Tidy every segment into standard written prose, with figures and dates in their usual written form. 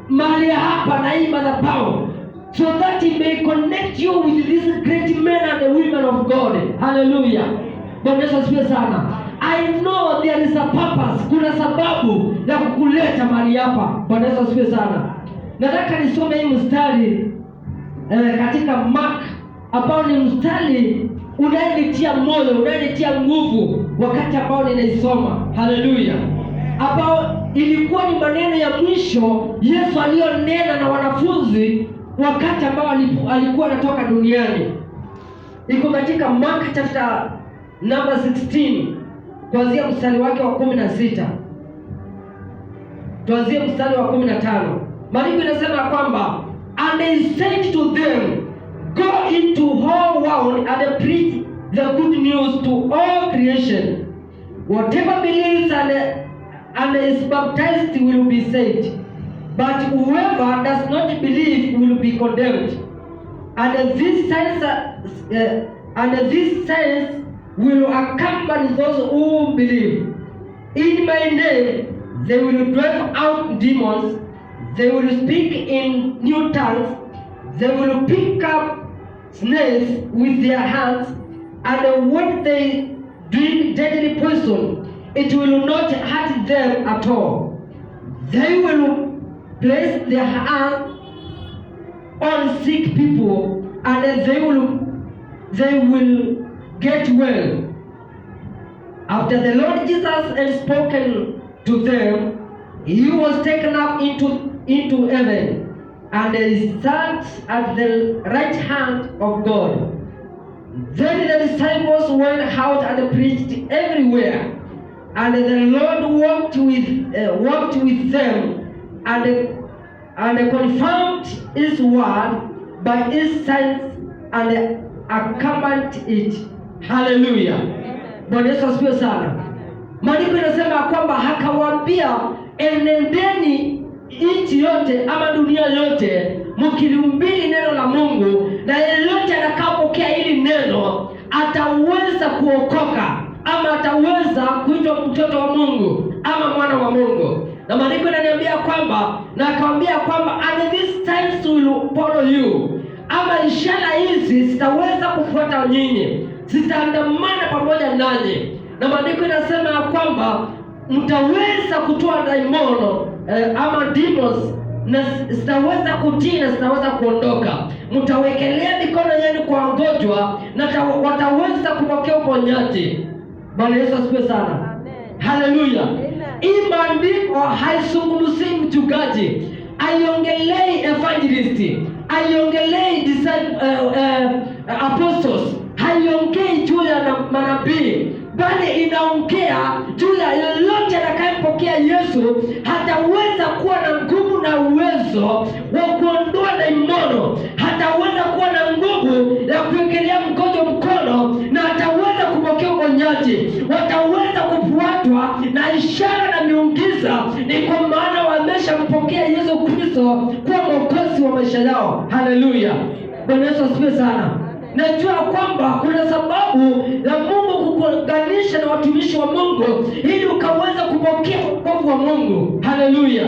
mahali hapa na hii madhabahu, so that he may connect you with these great men and the women of God. Hallelujah. Bwana Yesu asifiwe sana. I know there is a purpose. Kuna sababu ya kukuleta mahali hapa. Bwana Yesu asifiwe sana. Nataka nisome hii mstari katika Mark, ambao ni mstari unayenitia moyo, unayenitia nguvu wakati ambao ninaisoma. Haleluya. Ambao ilikuwa ni maneno ya mwisho Yesu aliyonena na wanafunzi wakati ambao alikuwa anatoka duniani. Iko katika Mark chapter number 16, kuanzia mstari wake wa 16. Tuanzie mstari wa 15. Maandiko inasema kwamba, and they said to them, go into all world and preach the good news to all creation. Whatever believes and is baptized will be saved, but whoever does not believe will be condemned. And these signs will accompany those who believe. In my name they will drive out demons, they will speak in new tongues, they will pick up snakes with their hands, and when they drink deadly poison, it will not hurt them at all. They will place their hands on sick people, and they will get well. After the Lord Jesus had spoken to them, he was taken up into heaven, and he sat at the right hand of God. Then the disciples went out and preached everywhere, and the Lord walked with them, and confirmed his word by his signs and accompanied it. Hallelujah. Bwana Yesu asifiwe sana. Maandiko yanasema kwamba akawaambia, enendeni nchi yote ama dunia yote mkilihubiri neno la Mungu, na yeyote atakapokea hili neno ataweza kuokoka, ama ataweza kuitwa mtoto wa Mungu ama mwana wa Mungu. Na maandiko yananiambia kwamba, na akamwambia kwamba, and these signs will follow you, ama ishara hizi zitaweza kufuata nyinyi, zitaandamana pamoja nanyi. Na maandiko yanasema kwamba mtaweza kutoa daimono ama demons, na zitaweza kutii na zitaweza kuondoka. Mtawekelea mikono yenu kwa wagonjwa na wataweza kupokea uponyaji. Bwana Yesu asifiwe sana. Haleluya. Hii maandiko haizungumzii mchungaji, haiongelei evangelist, haiongelei apostles, haiongei juu ya manabii, bali inaongea juu ya yeyote atakayepokea Yesu hataweza kuwa na nguvu na uwezo wa kuondoa daimono, hataweza kuwa na nguvu ya kuwekelea mgonjwa mkono, na hataweza kupokea uponyaji. Wataweza kufuatwa na ishara na miujiza, ni kwa maana wameshampokea Yesu Kristo kuwa mwokozi wa maisha yao. Haleluya. Bwana Yesu asifiwe sana. Najua kwamba kuna sababu ya Mungu kukuunganisha na watumishi wa Mungu ili ukaweza kupokea wokovu wa Mungu. Haleluya.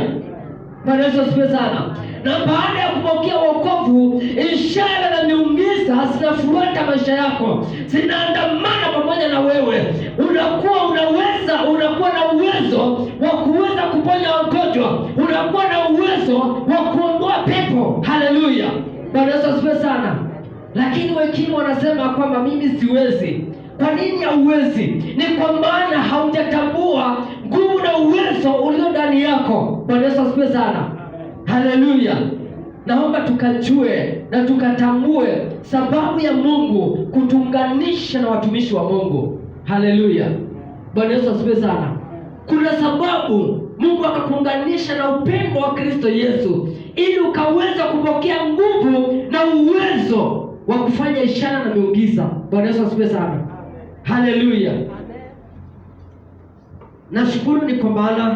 Bwana Yesu asifiwe sana. Na baada ya kupokea wokovu, ishara na miujiza zinafuata maisha yako, zinaandamana pamoja na wewe. Unakuwa na uwezo wa kuweza kuponya wagonjwa, unakuwa na uwezo wa kuondoa pepo. Haleluya. Bwana Yesu asifiwe sana. Lakini wengine wanasema kwamba mimi siwezi. Kwa nini hauwezi? Ni kwa maana haujatambua nguvu na uwezo ulio ndani yako. Bwana Yesu asifiwe sana. Haleluya. Naomba tukajue na tukatambue sababu ya Mungu kutuunganisha na watumishi wa Mungu. Haleluya. Bwana Yesu asifiwe sana. Kuna sababu Mungu akakuunganisha na upendo wa Kristo Yesu ili ukaweza kupokea nguvu na uwezo wa kufanya ishara na miujiza. Bwana Yesu asifiwe sana. Haleluya. Nashukuru ni kwa maana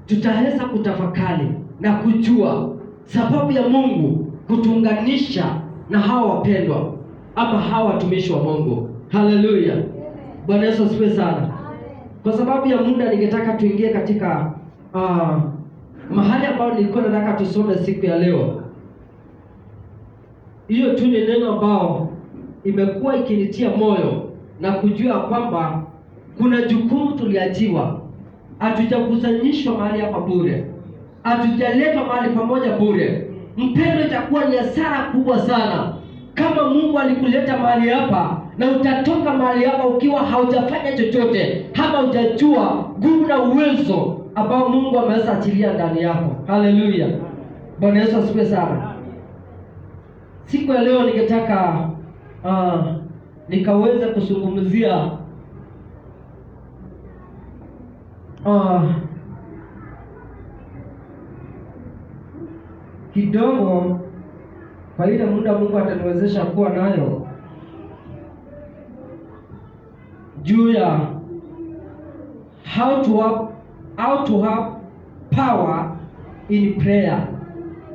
tutaweza kutafakari na kujua sababu ya Mungu kutuunganisha na hawa wapendwa ama hawa watumishi wa Mungu. Haleluya. Bwana Yesu asifiwe sana. Kwa sababu ya muda ningetaka tuingie katika ambayo nilikuwa nataka tusome siku ya leo. Hiyo tu ni neno ambao imekuwa ikinitia moyo na kujua kwamba kuna jukumu tuliachiwa. Hatujakusanyishwa mahali hapa bure, hatujaletwa mahali pamoja bure. Mpendo, itakuwa ni hasara kubwa sana kama Mungu alikuleta mahali hapa na utatoka mahali hapa ukiwa haujafanya chochote, kama hujajua nguvu na uwezo ambao Mungu ameweza achilia ndani yako. Haleluya, Bwana Yesu asifiwe sana. Siku ya leo ningetaka nikaweza kuzungumzia kidogo kwa ile muda Mungu ataniwezesha kuwa nayo, juu ya how to have power in prayer,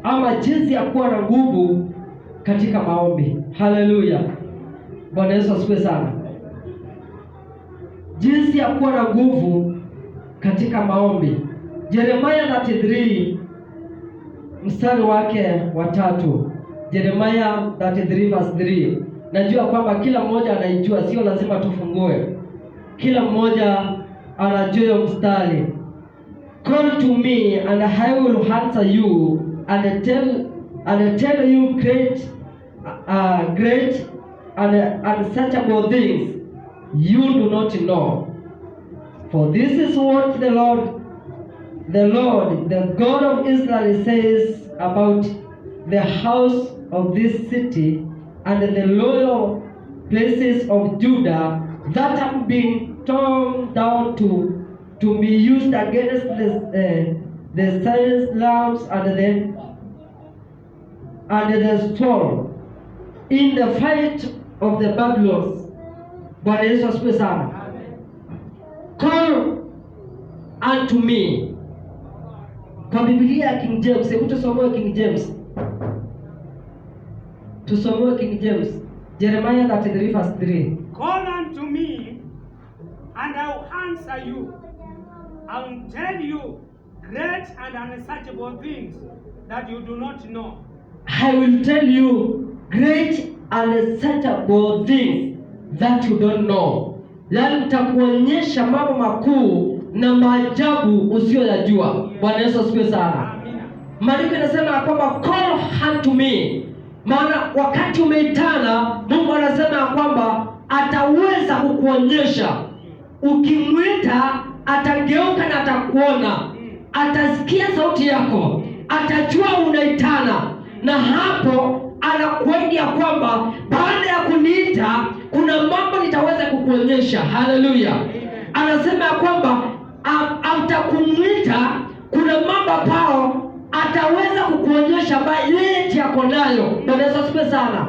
ama jinsi ya kuwa na nguvu katika maombi. Haleluya, Bwana Yesu asifiwe sana. Jinsi ya kuwa na nguvu katika maombi. Jeremiah 33 mstari wake wa 3. Jeremiah 33 verse 3. Najua kwamba kila mmoja anaijua, sio lazima tufungue. Kila mmoja anajua mstari. Call to me and I will answer you and tell you great and unsearchable things you do not know. For this is what the Lord, the God of Israel says about the house of this city and the loyal places of Judah that have been torn down to be used against the silent lamps and the storm in the fight of the Babylons. Bwana Yesu asifiwe sana. Call unto me. Kwa Biblia ya King James, hebu tusome King James. Tusome King James. Jeremiah 33 verse 3. Call unto me and I will answer you. I will tell you great and unsearchable things that you do not know. I will tell you great and unsearchable things that you don't know. Yaani nitakuonyesha mambo makuu na maajabu usiyoyajua. Bwana Yesu asifiwe sana. Maandiko yanasema kwamba call unto me. Maana wakati umeitana, Mungu anasema kwamba ataweza kukuonyesha. Ukimwita atageuka na atakuona. Atasikia sauti yako. Atajua unaitana. Na hapo anakuahidi ya kwamba baada ya kuniita kuna mambo nitaweza kukuonyesha. Haleluya. Anasema ya kwamba atakumwita, kuna mambo pao ataweza kukuonyesha baadhi yako nayo. Bwana Yesu asifiwe sana.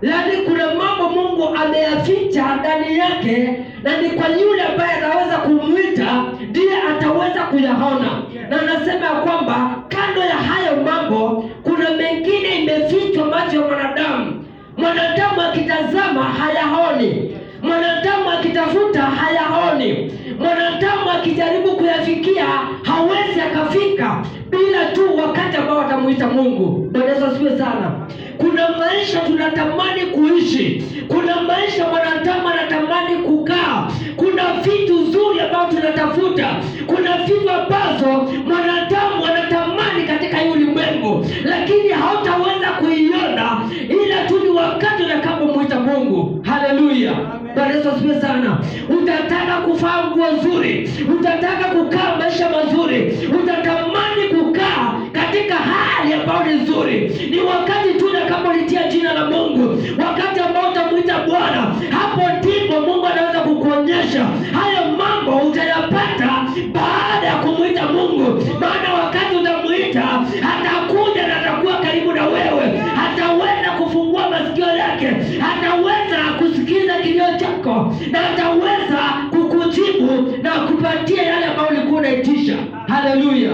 Yaani kuna mambo Mungu ameyaficha ndani yake, na ni kwa yule ambaye anaweza kumwita ndiye ataweza kuyaona. Na anasema ya kwamba kando ya hayo mambo kuna mengine imefichwa macho ya mwanadamu. Mwanadamu akitazama hayaoni. Mwanadamu akitafuta hayaoni. Mwanadamu akijaribu kuyafikia hawezi akafika, bila tu wakati ambao atamuita Mungu. Bwana Yesu asifiwe sana. Kuna maisha tunatamani kuishi. Kuna maisha mwanadamu anatamani kukaa. Kuna vitu nzuri ambavyo tunatafuta. Kuna vitu ambazo mwanadamu anatamani katika hii ulimwengu, lakini hautaweza kuiona ila tu ni wakati utakapomuita Mungu. Haleluya. Bwana Yesu asifiwe sana. Utataka kuvaa nguo nzuri, utataka kukaa maisha mazuri, utatamani kukaa katika hali ambayo ni nzuri. Ni wakati tu utakapolitia jina la Mungu, wakati ambao utamuita Bwana, hapo ndipo Mungu anaweza kukuonyesha. Hayo mambo utayapata baada ya kumuita Mungu. Maana wakati utamuita atakuja na atakuwa karibu na wewe. Ataweza kufungua masikio yake, ataweza kusikiza kilio chako, na ataweza kukujibu na kupatia yale ambayo ulikuwa unaitisha. Haleluya.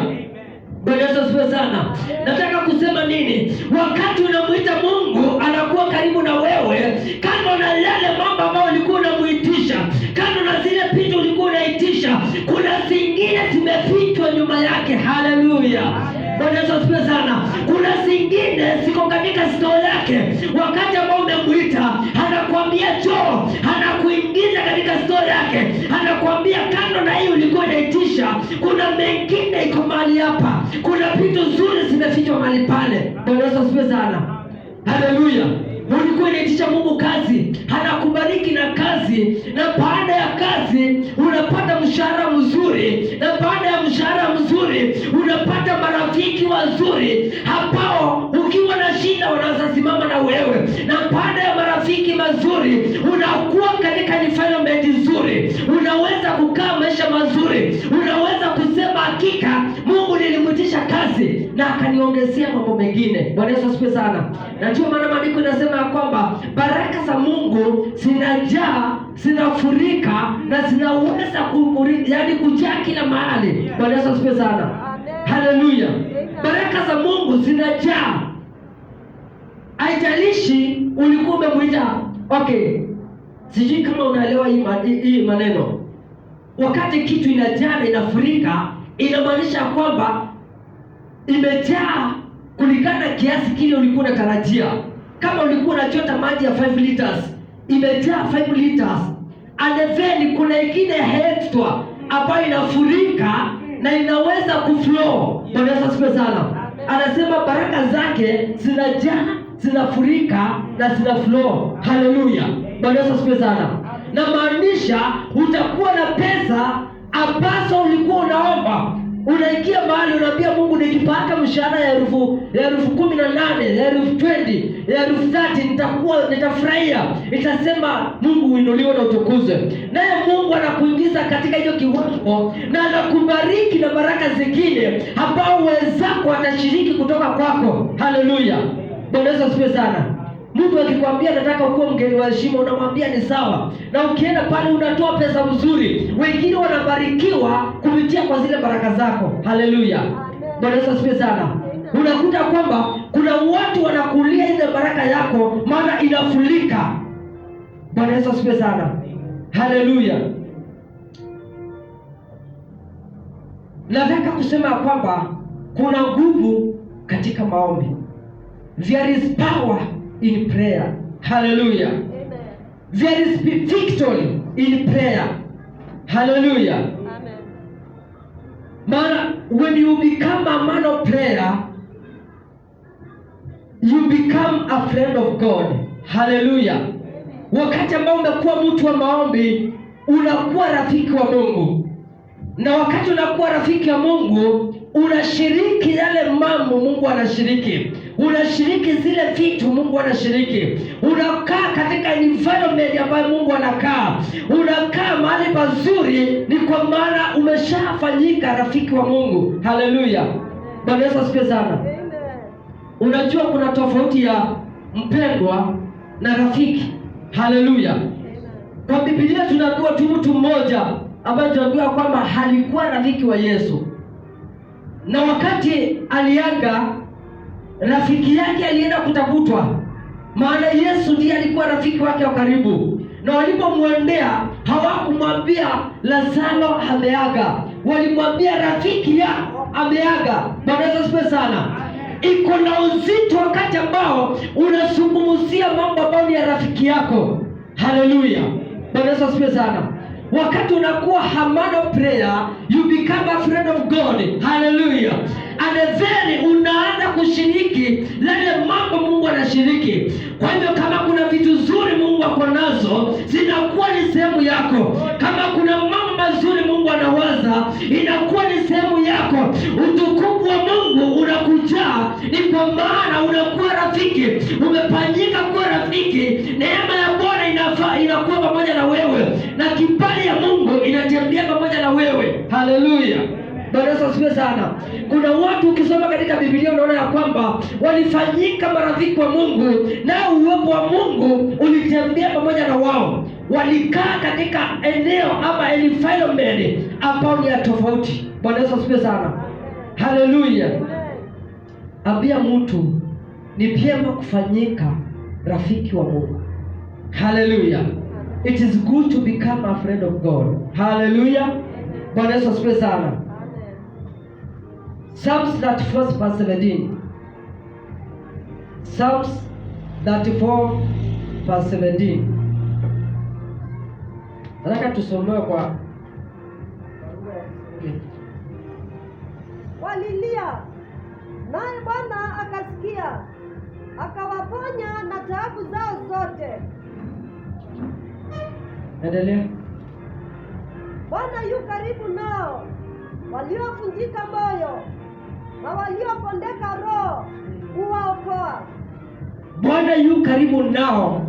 Bwana Yesu asifiwe sana. Nataka kusema nini? Wakati unamuita Mungu anakuwa karibu na wewe. Kando na yale mambo ambayo ulikuwa unamuitisha, kando na zile ulikuwa unaitisha, kuna zingine zimefichwa nyuma yake. Haleluya. Bwana Yesu asifiwe sana. Kuna zingine ziko katika store yake, wakati ambao umemwita anakuambia njoo, anakuingiza katika store yake, anakuambia kando na hii ulikuwa unaitisha, kuna mengine iko mahali hapa, kuna vitu nzuri zimefichwa mahali pale. Bwana Yesu asifiwe sana. Haleluya. Ulikuwa unaitisha Mungu kazi, anakubariki na kazi, na baada ya kazi unapata mshahara mzuri, na baada ya mshahara mzuri unapata marafiki wazuri ambao ukiwa na shida wanaweza simama na wewe, na baada ya marafiki mazuri unakuwa katika environment nzuri, unaweza kukaa maisha mazuri, unaweza kusema hakika Mungu nilimwitisha kazi na akaniongezea mambo mengine. Bwana Yesu asifiwe sana. Na ndio maana maandiko yanasema kwamba baraka za Mungu zinajaa, zinafurika na zinaweza kujaa kila mahali. Bwana Yesu asifiwe sana. Haleluya. Baraka za Mungu zinajaa. Haijalishi ulikuwa umemwita. Okay. Sijui kama unaelewa hii maneno. Wakati kitu inajaa na inafurika, inamaanisha kwamba imejaa kulingana kiasi kile ulikuwa unatarajia. Kama ulikuwa unachota maji ya 5 liters, imejaa 5 liters. And then kuna ingine extra ambayo inafurika na inaweza kuflow. Bwana Yesu asifiwe sana. Anasema baraka zake zinajaa, zinafurika na zinaflow. Haleluya. Bwana Yesu asifiwe sana. Na maanisha utakuwa na pesa ambazo ulikuwa unaomba. Unaingia mahali unaambia Mungu, nikipata mshahara ya 18,000, ya 20,000, ya 30,000 nitafurahia. Itasema Mungu uinuliwe na utukuzwe. Naye Mungu anakuingiza katika hiyo kiwango na anakubariki na baraka zingine ambao wenzako watashiriki kutoka kwako. Haleluya. Bwana Yesu asifiwe sana. Mtu akikwambia nataka ukuwe mgeni wa heshima, unamwambia ni sawa. Na ukienda pale unatoa pesa nzuri, wengine wanabarikiwa kupitia kwa zile baraka zako. Haleluya. Bwana Yesu asifiwe sana. Unakuta kwamba kuna watu wanakulia ile baraka yako maana inafulika. Bwana Yesu asifiwe sana. Haleluya. Nataka kusema kwamba kuna nguvu katika maombi. There is power in prayer. Hallelujah. Amen. There is victory in prayer. Hallelujah. Amen. Man, when you become a man of prayer, you become a friend of God. Hallelujah. Amen. Wakati ambao umekuwa mtu wa maombi, unakuwa rafiki wa Mungu. Na wakati unakuwa rafiki wa Mungu, unashiriki yale mambo Mungu anashiriki. Unashiriki zile vitu Mungu anashiriki. Unakaa katika environment ambayo Mungu anakaa. Unakaa mahali pazuri, ni kwa maana umeshafanyika rafiki wa Mungu. Haleluya. Bwana Yesu asifiwe sana. Unajua kuna tofauti ya mpendwa na rafiki. Haleluya. Kwa Biblia tunaambiwa tu mtu mmoja ambaye tunaambiwa kwamba alikuwa rafiki wa Yesu. Na wakati aliaga, rafiki yake alienda kutafutwa, maana Yesu ndiye alikuwa rafiki wake wa karibu. Na walipomwendea hawakumwambia Lazaro ameaga, walimwambia rafiki yako ameaga. Bwana Yesu asifiwe sana. Iko na uzito wakati ambao unazungumzia mambo ambayo ni ya rafiki yako. Haleluya. Bwana Yesu asifiwe sana. Wakati unakuwa a man of prayer, you become a friend of God. Hallelujah. And then unaanza kushiriki yale mambo Mungu anashiriki. Kwa hivyo kama kuna vitu nzuri Mungu ako nazo, zinakuwa ni sehemu yako. Kama kuna mambo mazuri Mungu anawaza, inakuwa ni sehemu yako. Utukufu wa Mungu unakujaa, ni kwa maana unakuwa rafiki. Umefanyika kuwa rafiki. Neema ya Bwana inakuwa pamoja na wewe, na kibali ya Mungu inatembea pamoja na wewe. Haleluya. Bwana Yesu asifiwe sana. Kuna watu ukisoma katika Biblia unaona ya kwamba walifanyika marafiki wa Mungu, na uwepo wa Mungu ulitembea pamoja na wao. Walikaa katika eneo ama environment ambao ni tofauti. Bwana Yesu asifiwe sana. Haleluya. Ambia mtu ni vyema kufanyika rafiki wa Mungu. Haleluya. It is good to become a friend of God. Haleluya. Bwana Yesu asifiwe sana. Psalms 34 verse 17. Psalms 34 verse 17. Nataka tusomewe kwa Walilia, naye Bwana akasikia, akawaponya na taabu zao zote. endelea. Bwana yu karibu nao waliovunjika moyo na waliopondeka roho, huwaokoa. Bwana yu karibu nao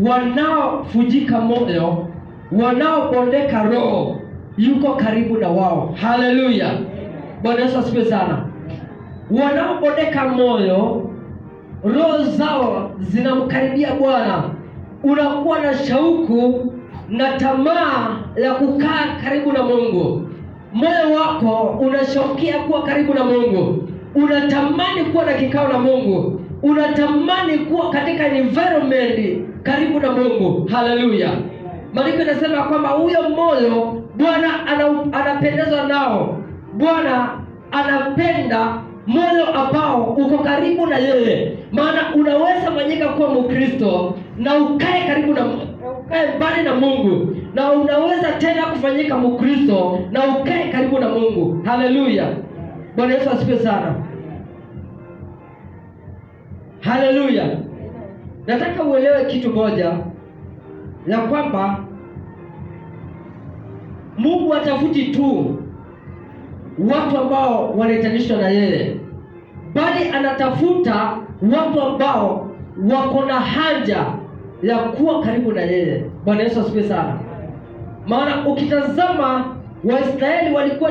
wanaovunjika moyo, wanaopondeka roho, yuko karibu na wao. Haleluya. Bwana Yesu asifiwe sana. Wanaopondeka moyo, roho zao zinamkaribia Bwana. Unakuwa na shauku na tamaa ya kukaa karibu na Mungu. Moyo wako unashaukia kuwa karibu na Mungu. Unatamani kuwa na kikao na Mungu. Unatamani kuwa katika environment karibu na Mungu. Haleluya. Maandiko yanasema kwamba huyo moyo Bwana anapendezwa nao. Bwana anapenda moyo ambao uko karibu na yeye. Maana unaweza fanyika kuwa Mkristo na ukae karibu na ukae mbali na Mungu, na unaweza tena kufanyika Mkristo na ukae karibu na Mungu. Haleluya. Bwana Yesu asifiwe sana. Haleluya. Nataka uelewe kitu moja, ya kwamba Mungu hatafuti tu watu ambao wanahitanishwa na yeye, bali anatafuta watu ambao wako na haja ya kuwa karibu na yeye. Bwana Yesu asifiwe sana. Maana ukitazama Waisraeli walikuwa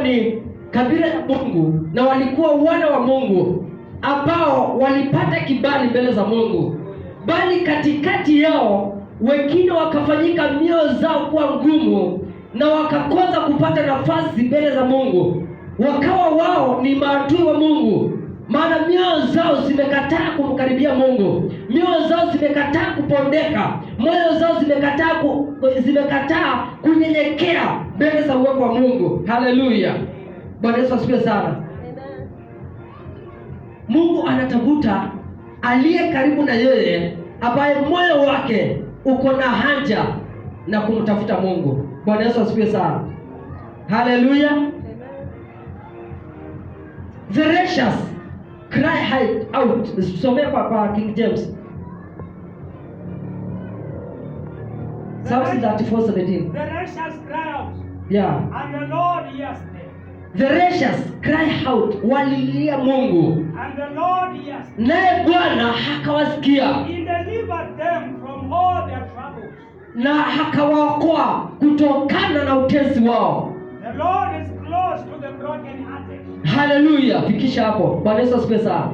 ni kabila ya Mungu na walikuwa wana wa Mungu ambao walipata kibali mbele za Mungu, bali katikati yao wengine wakafanyika mioyo zao kuwa ngumu na wakakosa kupata nafasi mbele za Mungu, wakawa wao ni maadui wa Mungu. Maana mioyo zao zimekataa kumkaribia Mungu, mioyo zao zimekataa kupondeka, moyo zao zimekataa kunyenyekea mbele za uwepo wa Mungu. Haleluya. Bwana Yesu asifiwe sana. Amen. Mungu anatafuta aliye karibu na yeye, ambaye moyo wake uko na haja na kumtafuta Mungu. Bwana Yesu asifiwe sana. Haleluya. The righteous cry out. Somea kwa King James. Psalms 34:17. The righteous cry out, Yeah. and the Lord hears them. The righteous cry out, walilia Mungu, And the Lord hears them. naye Bwana hakawasikia He delivered them from all their troubles. na hakawaokoa kutokana na utesi wao. The Lord is close to the brokenhearted. Haleluya. Fikisha hapo. Bwana Yesu asifiwe sana.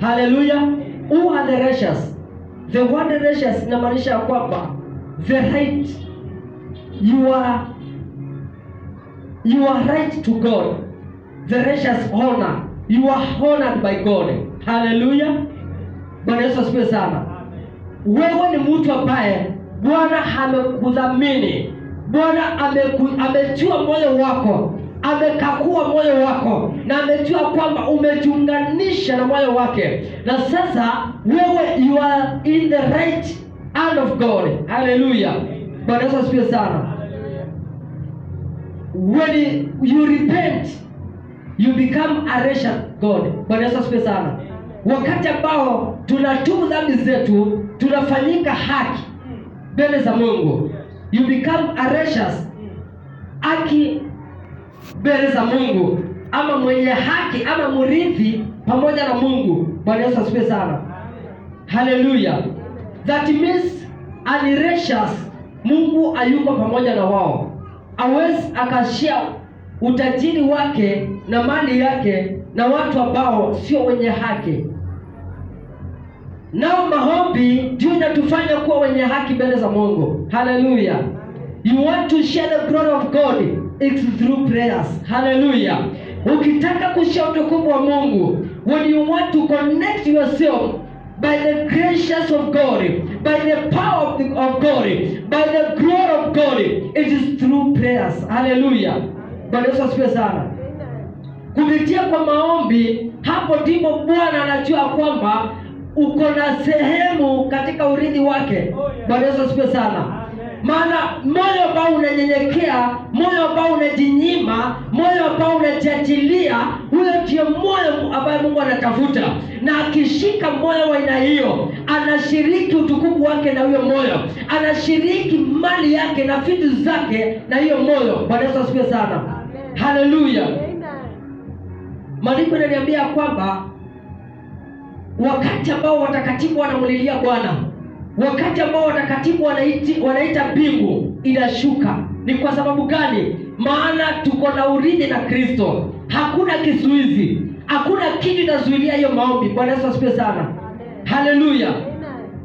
Haleluya. Who are the righteous? The word righteous inamaanisha ya kwamba the right, you are right to God. The righteous honor, you are honored by God. Haleluya. Bwana Yesu asifiwe sana. Wewe ni mtu ambaye Bwana amekudhamini. Bwana amejua moyo wako, amekagua moyo wako, na amejua kwamba umejiunganisha na moyo wake, na sasa wewe you are in the right hand of God. Haleluya. Bwana Yesu asifiwe sana. When you repent, you become a righteous God. Bwana Yesu asifiwe sana. Wakati ambao tunatubu dhambi zetu, tunafanyika haki mbele za Mungu. You become a righteous, haki mbele za Mungu, ama mwenye haki, ama mrithi pamoja na Mungu. Bwana Yesu asifiwe sana. Haleluya. That means unrighteous, Mungu hayuko pamoja na wao. Hawezi akashia utajiri wake na mali yake na watu ambao sio wenye haki. Nao maombi ndio inatufanya kuwa wenye haki mbele za Mungu. Haleluya. You want to share the glory of God, it's through prayers. Haleluya. Ukitaka kushare utukufu wa Mungu, when you want to connect yourself by the grace of God, by the power of God, by the glory of God, it is through prayers. Haleluya. Bwana Yesu asifiwe sana. kupitia kwa maombi, hapo ndipo Bwana anajua kwamba uko na sehemu katika urithi wake. Bwana Yesu asifiwe sana. Maana moyo ambao unanyenyekea, moyo ambao unajinyima, moyo ambao unajiachilia, huyo ndio moyo ambaye Mungu anatafuta. Na akishika moyo wa aina hiyo, anashiriki utukufu wake na huyo moyo, anashiriki mali yake na vitu zake na hiyo moyo. Bwana Yesu asifiwe sana. Haleluya. Maandiko yananiambia kwamba wakati ambao watakatifu wanamlilia Bwana, wakati ambao watakatifu wanaita mbingu inashuka. Ni kwa sababu gani? Maana tuko na urithi na Kristo. Hakuna kizuizi, hakuna kitu kinazuilia hiyo maombi. Bwana Yesu asifiwe sana. Haleluya.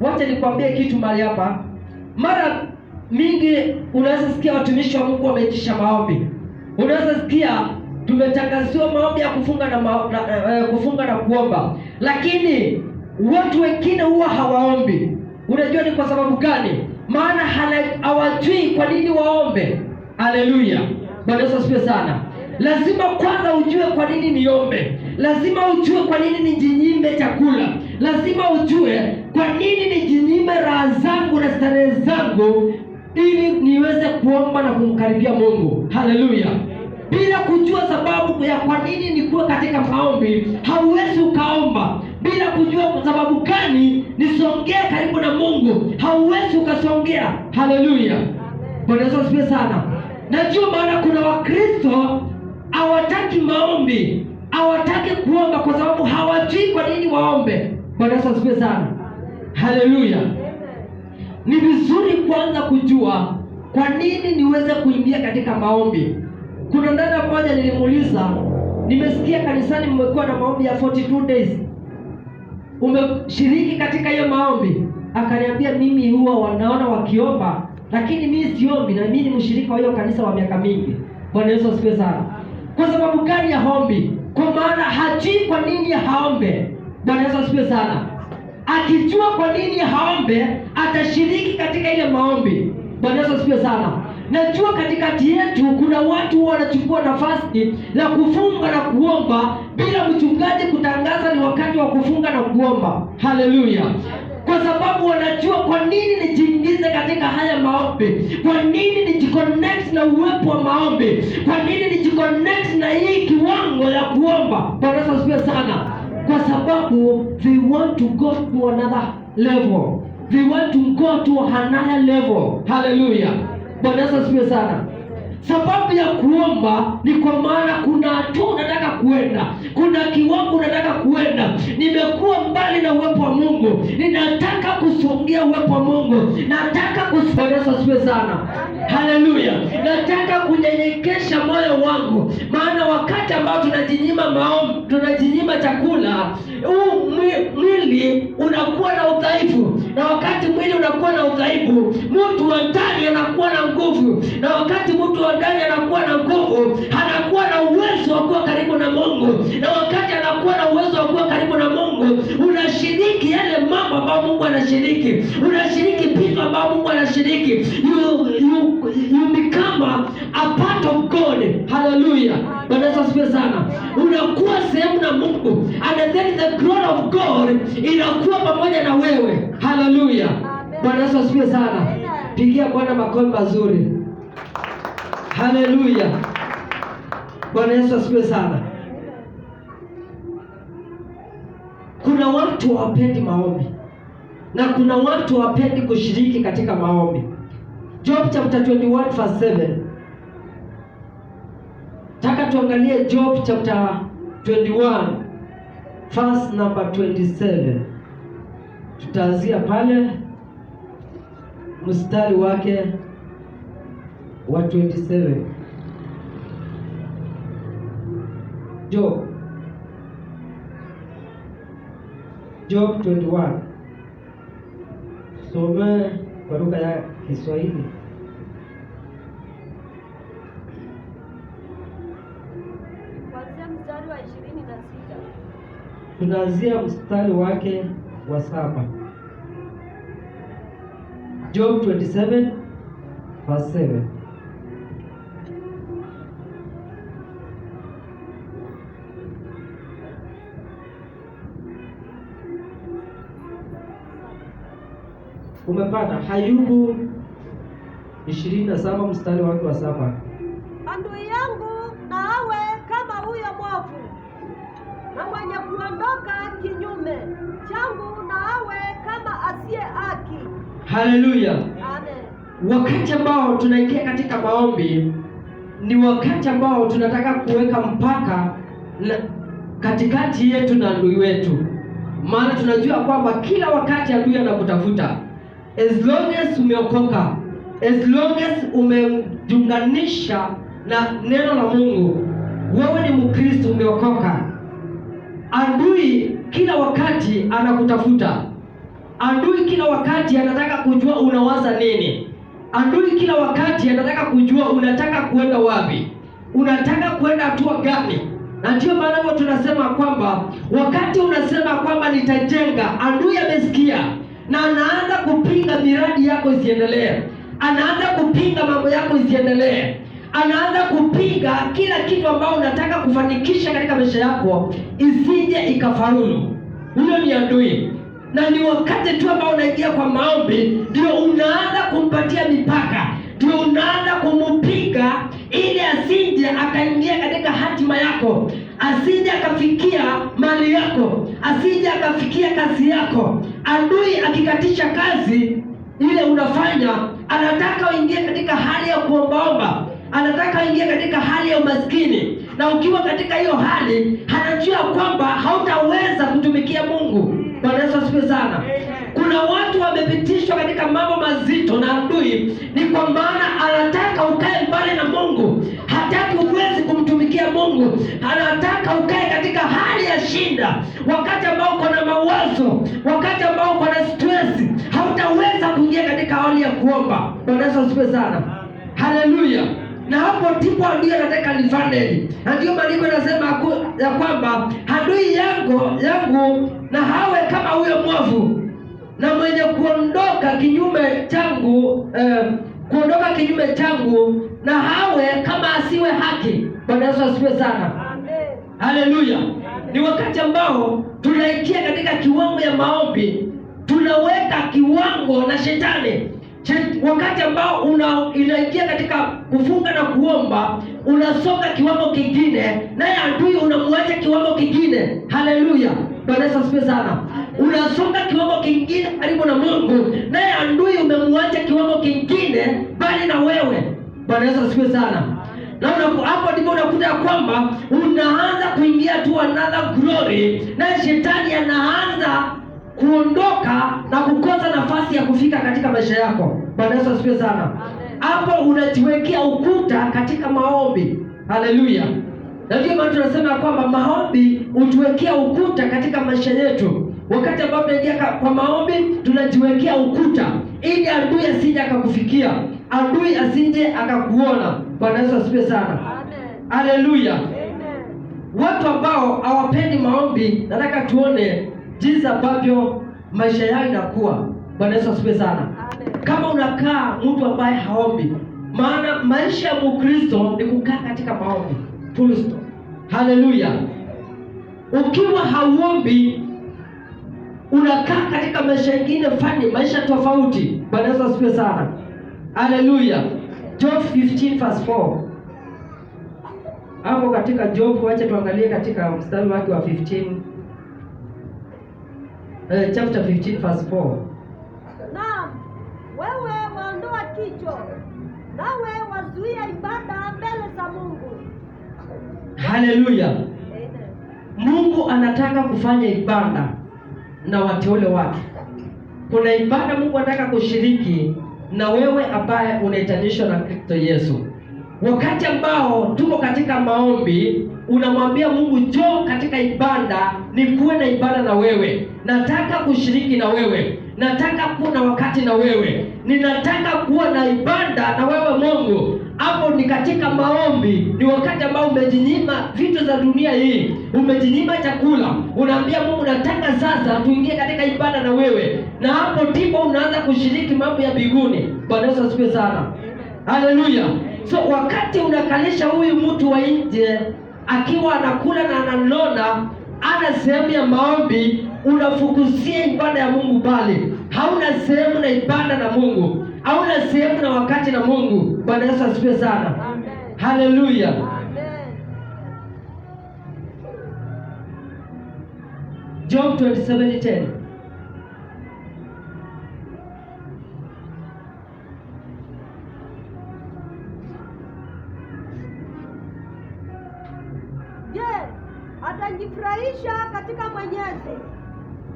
Wacha nikwambie kitu mahali hapa. Mara mingi unaweza sikia watumishi wa Mungu wameitisha maombi. Unaweza sikia tumetangaziwa maombi ya kufunga na kuomba, lakini watu wengine huwa hawaombi. Unajua ni kwa sababu gani? Maana hawajui kwa nini waombe. Haleluya. Bwana Yesu asifiwe sana. Lazima kwanza ujue kwa nini niombe. Lazima ujue kwa nini nijinyime chakula. Lazima ujue kwa nini nijinyime raha zangu na starehe zangu, ili niweze kuomba na kumkaribia Mungu. Haleluya. Bila kujua sababu ya kwa nini nikuwe katika maombi, hauwezi ukaomba. Bila kujua sababu gani nisongee karibu na Mungu, hauwezi ukasongea. Haleluya. Bwana Yesu asifiwe sana. Najua maana kuna Wakristo hawataki maombi, hawataki kuomba kwa sababu hawajui kwa nini waombe. Bwana Yesu asifiwe sana. Haleluya. Ni vizuri kwanza kujua kwa nini niweze kuingia katika maombi. Kuna dada mmoja nilimuuliza, nimesikia kanisani mmekuwa na maombi ya 42 days. Umeshiriki katika hiyo maombi? Akaniambia mimi huwa wanaona wakiomba, lakini mimi siombi, na mimi ni mshirika wa hiyo kanisa wa miaka mingi. Bwana Yesu asifiwe sana. Kwa sababu gani haombi? Kwa maana hajui kwa nini haombe. Bwana Yesu asifiwe sana. Akijua kwa nini haombe, atashiriki katika ile maombi. Bwana Yesu asifiwe sana. Najua katikati yetu kuna watu wanachukua nafasi la kufunga na kuomba bila mchungaji kutangaza ni wakati wa kufunga na kuomba. Haleluya. Kwa sababu wanajua kwa nini nijiingize katika haya maombi, kwa nini nijiconnect na uwepo wa maombi, kwa nini nijiconnect na hii kiwango ya kuomba. Bwana Yesu asifiwe sana. Kwa sababu they want to go to another level, they want to go to another level. Haleluya. Bwana Yesu asifiwe sana. Sababu ya kuomba ni kwa maana kuna hatua unataka kuenda, kuna kiwango unataka kuenda. Nimekuwa mbali na uwepo wa Mungu, ninataka kusongea uwepo wa Mungu, nataka Bwana Yesu asifiwe sana. Haleluya. Nataka kunyenyekesha moyo wangu, maana wakati ambao tunajinyima maombi, tunajinyima chakula, mwili unakuwa na udhaifu, na wakati mwili unakuwa na udhaifu, mtu wa ndani anakuwa na nguvu, na wakati mtu wa ndani anakuwa na nguvu, anakuwa na uwezo wa kuwa karibu na Mungu, na wakati anakuwa na uwezo wa kuwa karibu na Mungu, unashiriki yale mambo ambayo Mungu anashiriki, unashiriki vitu ambavyo Mungu anashiriki. You become a part of God. Hallelujah. Bwana Yesu asifiwe sana. Unakuwa sehemu na Mungu, and then the glory of God inakuwa pamoja na wewe. Hallelujah. Bwana Yesu asifiwe sana. Pigia Bwana makofi mazuri. Hallelujah. Bwana Yesu asifiwe sana. Kuna watu hawapendi maombi, na kuna watu hawapendi kushiriki katika maombi. Job chapter 21 verse 7. Taka tuangalie Job chapter 21 verse number 27. Tutaanzia pale mstari wake wa 27. Job 21. Some kwa lugha ya Kiswahili. Kuanzia mstari wa 26. Tunaanzia mstari wake wa 7. Job 27 verse 7. Umepata? Ayubu 27 mstari wake wa 7. Adui yangu na awe kama huyo mwovu, na mwenye kuondoka kinyume changu na awe kama asiye haki. Haleluya. Amen. Wakati ambao tunaingia katika maombi ni wakati ambao tunataka kuweka mpaka katikati yetu na adui wetu, maana tunajua kwamba kila wakati adui anakutafuta. As long as umeokoka, as long as umejiunganisha na neno la Mungu, wewe ni Mkristo, umeokoka, adui kila wakati anakutafuta. Adui kila wakati anataka kujua unawaza nini. Adui kila wakati anataka kujua unataka kuenda wapi, unataka kuenda hatua gani. Na ndio maana huwa tunasema kwamba wakati unasema kwamba nitajenga, adui amesikia na anaanza kupinga miradi yako isiendelee, anaanza kupinga mambo yako isiendelee, anaanza kupinga kila kitu ambao unataka kufanikisha katika maisha yako isije ikafaulu. Huyo ni adui. Na ni wakati tu ambao unaingia kwa maombi ndio unaanza kumpatia mipaka, ndio unaanza kumpiga ili asije akaingia katika hatima yako, asije akafikia mali yako, asije akafikia kazi yako. Adui akikatisha kazi ile unafanya, anataka uingie katika hali ya kuombaomba, anataka uingie katika hali ya umaskini, na ukiwa katika hiyo hali anajua kwamba hautaweza kutumikia Mungu. Bwana Yesu asifiwe sana. Kuna watu wamepitishwa katika mambo mazito na adui, ni kwa maana anataka ukae mbali na Mungu, hataki uwezi kumtumikia Mungu, anataka ukae katika hali ya shinda. Wakati ambao uko na mawazo, wakati ambao uko na stress, hautaweza kuingia katika hali ya kuomba. Bwana Yesu asifiwe sana. Haleluya. Na hapo ndipo adui anataka advantage. Na ndio maandiko yanasema ya kwamba adui yangu na hawe kama huyo mwovu, na mwenye kuondoka kinyume changu na hawe kama asiwe haki. Bwana Yesu asifiwe sana. Amen. Haleluya. Ni wakati ambao tunaingia katika kiwango ya maombi, tunaweka kiwango na shetani. Wakati ambao unaingia katika kufunga na kuomba, unasonga kiwango kingine, naye adui unamwacha kiwango kingine. Haleluya. Bwana Yesu asifiwe sana. Unasonga kiwango kingine karibu na Mungu, naye adui umemwacha kiwango kingine bali na wewe. Bwana Yesu asifiwe sana. Na hapo ndipo unakuta ya kwamba unaanza kuingia tu another glory, naye shetani anaanza kuondoka na kukosa nafasi ya kufika katika maisha yako. Bwana Yesu asifiwe sana. Hapo unajiwekea ukuta katika maombi. Haleluya. Na ndio maana tunasema kwamba maombi utuwekea ukuta katika maisha yetu. Wakati ambao tunaingia kwa maombi tunajiwekea ukuta ili adui asije akakufikia, adui asije akakuona. Bwana Yesu asifiwe sana. Haleluya. Watu ambao hawapendi maombi, nataka tuone jinsi ambavyo maisha yao inakuwa. Bwana Yesu asifiwe sana. Kama unakaa mtu ambaye haombi, maana maisha ya Mkristo ni kukaa katika maombi. Full stop. Haleluya. Ukiwa hauombi, unakaa katika maisha mengine fani, maisha tofauti. Bwana Yesu asifiwe sana. Haleluya. Job 15 verse 4. Hapo katika Job, wacha tuangalie katika mstari wake wa 15. Chapter 15 verse 4. Naam, wewe waondoa kicho, nawe wazuia ibada mbele za Mungu. Haleluya. Mungu anataka kufanya ibada na wateule wake. Kuna ibada Mungu anataka kushiriki na wewe ambaye unaitanishwa na Kristo Yesu. Wakati ambao tuko katika maombi, unamwambia Mungu, njoo katika ibada, nikuwe na ibada na wewe. Nataka kushiriki na wewe. Nataka kuwa na wakati na wewe. Ninataka kuwa na ibada na wewe Mungu. Hapo ni katika maombi. Ni wakati ambao umejinyima vitu za dunia hii. Umejinyima chakula. Unaambia Mungu, nataka sasa tuingie katika ibada na wewe. Na hapo ndipo unaanza kushiriki mambo ya mbinguni. Bwana Yesu asifiwe sana. Haleluya. So wakati unakalisha huyu mtu wa nje akiwa anakula na ananona, ana sehemu ya maombi, unafukusia ibada ya Mungu pale. hauna sehemu na ibada na Mungu, hauna sehemu na wakati na Mungu. Bwana Yesu asifiwe sana. Amen. Haleluya. Amen. Job 27:10. Je, atajifurahisha katika Mwenyezi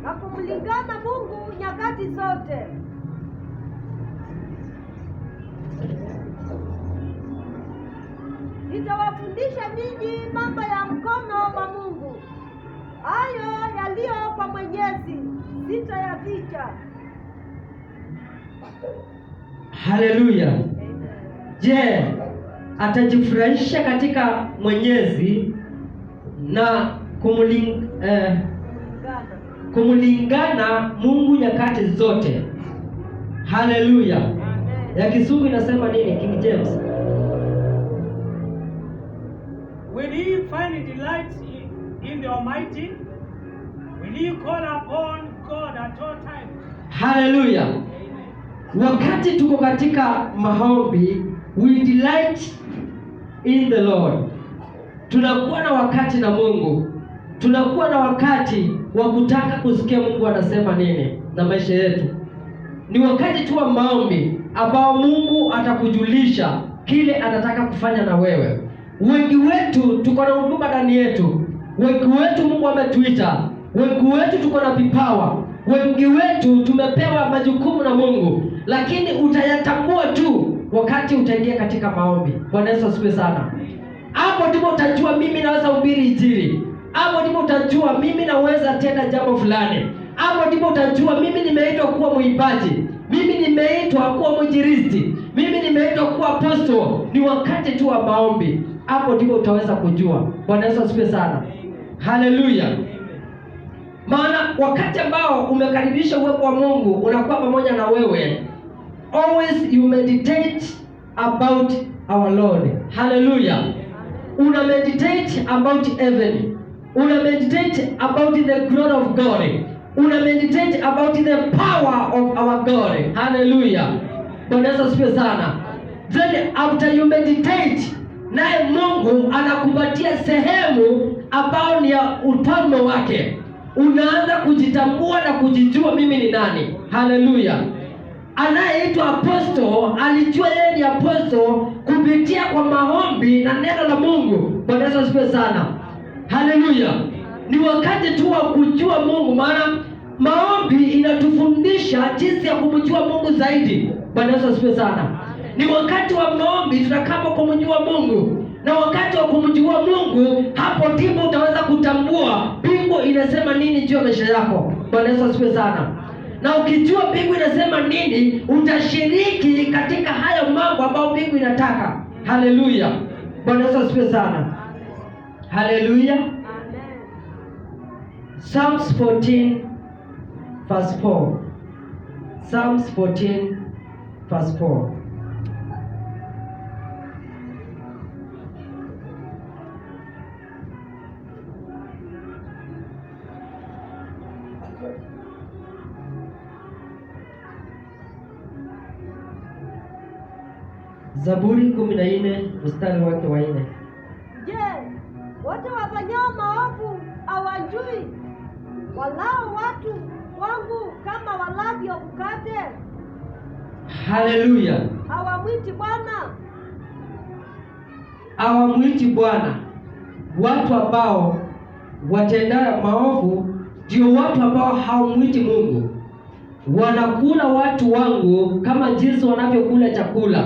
na kumlingana Mungu nyakati zote? Nitawafundisha ninyi mambo ya mkono wa Mungu, hayo yaliyo kwa Mwenyezi sitayaficha. Haleluya. Amen. Je, atajifurahisha katika Mwenyezi na kumlingana Mungu nyakati zote. Haleluya. Amen. Ya Kizungu inasema nini? King James. Will he find delight in the Almighty? Will he call upon God at all times? Haleluya. Amen. Wakati tuko katika maombi, we delight in the Lord. Tunakuwa na wakati na Mungu, tunakuwa na wakati wa kutaka kusikia Mungu anasema nini na maisha yetu. Ni wakati tu wa maombi ambao Mungu atakujulisha kile anataka kufanya na wewe. Wengi wetu tuko na huduma ndani yetu, wengi wetu Mungu ametuita, wengi wetu tuko na vipawa, wengi wetu tumepewa majukumu na Mungu, lakini utayatambua tu wakati utaingia katika maombi. Bwana Yesu asifiwe sana. Hapo ndipo utajua mimi naweza hubiri Injili. Hapo ndipo utajua mimi naweza tenda jambo fulani. Hapo ndipo utajua mimi nimeitwa kuwa mwimbaji, mimi nimeitwa kuwa mwinjilisti, mimi nimeitwa kuwa apostle. Ni wakati tu wa maombi. Hapo ndipo utaweza kujua. Bwana Yesu asifiwe sana. Haleluya. Maana wakati ambao umekaribisha uwepo wa Mungu unakuwa pamoja na wewe, always you meditate about our Lord. Haleluya. Una meditate about heaven. Una meditate about the glory of God. Una meditate about the power of our God. Haleluya. Bwana Yesu asifiwe sana. Then after you meditate, naye Mungu anakupatia sehemu ambayo ni ya ufalme wake. Unaanza kujitambua na kujijua mimi ni nani. Haleluya. Anayeitwa apostle alijua yeye ni apostle kupitia kwa maombi na neno la Mungu. Bwana Yesu asifiwe sana. Haleluya. Ni wakati tu wa kujua Mungu, maana maombi inatufundisha jinsi ya kumjua Mungu zaidi. Bwana Yesu asifiwe sana. Ni wakati wa maombi tutakapo kumjua Mungu, na wakati wa kumjua Mungu, hapo ndipo utaweza kutambua mbingu inasema nini juu ya maisha yako. Bwana Yesu asifiwe sana. Na ukijua mbingu inasema nini, utashiriki katika hayo mambo ambayo mbingu inataka. Haleluya. Bwana Yesu asifiwe sana. Haleluya. Psalms 14 verse 4. Psalms 14 verse 4. Zaburi 14 mstari wake wa 4. Je, wote wafanyao maovu hawajui? Walao watu wangu kama walavyo mkate. Haleluya. Hawamwiti Bwana. Hawamwiti Bwana. Watu ambao watendao maovu ndio watu ambao hawamwiti Mungu. Wanakula watu wangu kama jinsi wanavyokula chakula.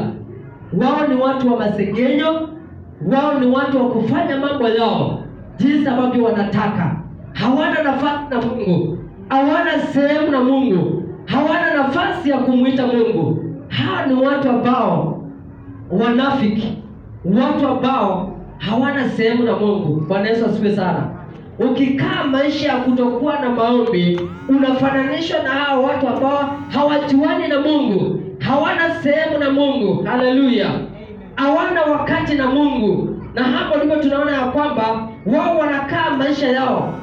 Wao ni watu wa masengenyo, wao ni watu wa kufanya mambo yao jinsi ambavyo wanataka. Hawana nafasi na Mungu, hawana sehemu na Mungu, hawana nafasi ya kumwita Mungu. Hawa ni watu ambao wanafiki, watu ambao hawana sehemu na Mungu. Bwana Yesu asifiwe sana. Ukikaa maisha ya kutokuwa na maombi, unafananishwa na hao watu ambao hawajuani na Mungu, hawana sehemu na Mungu. Haleluya. Hawana wakati na Mungu. Na hapo ndipo tunaona ya kwamba wao wanakaa maisha yao,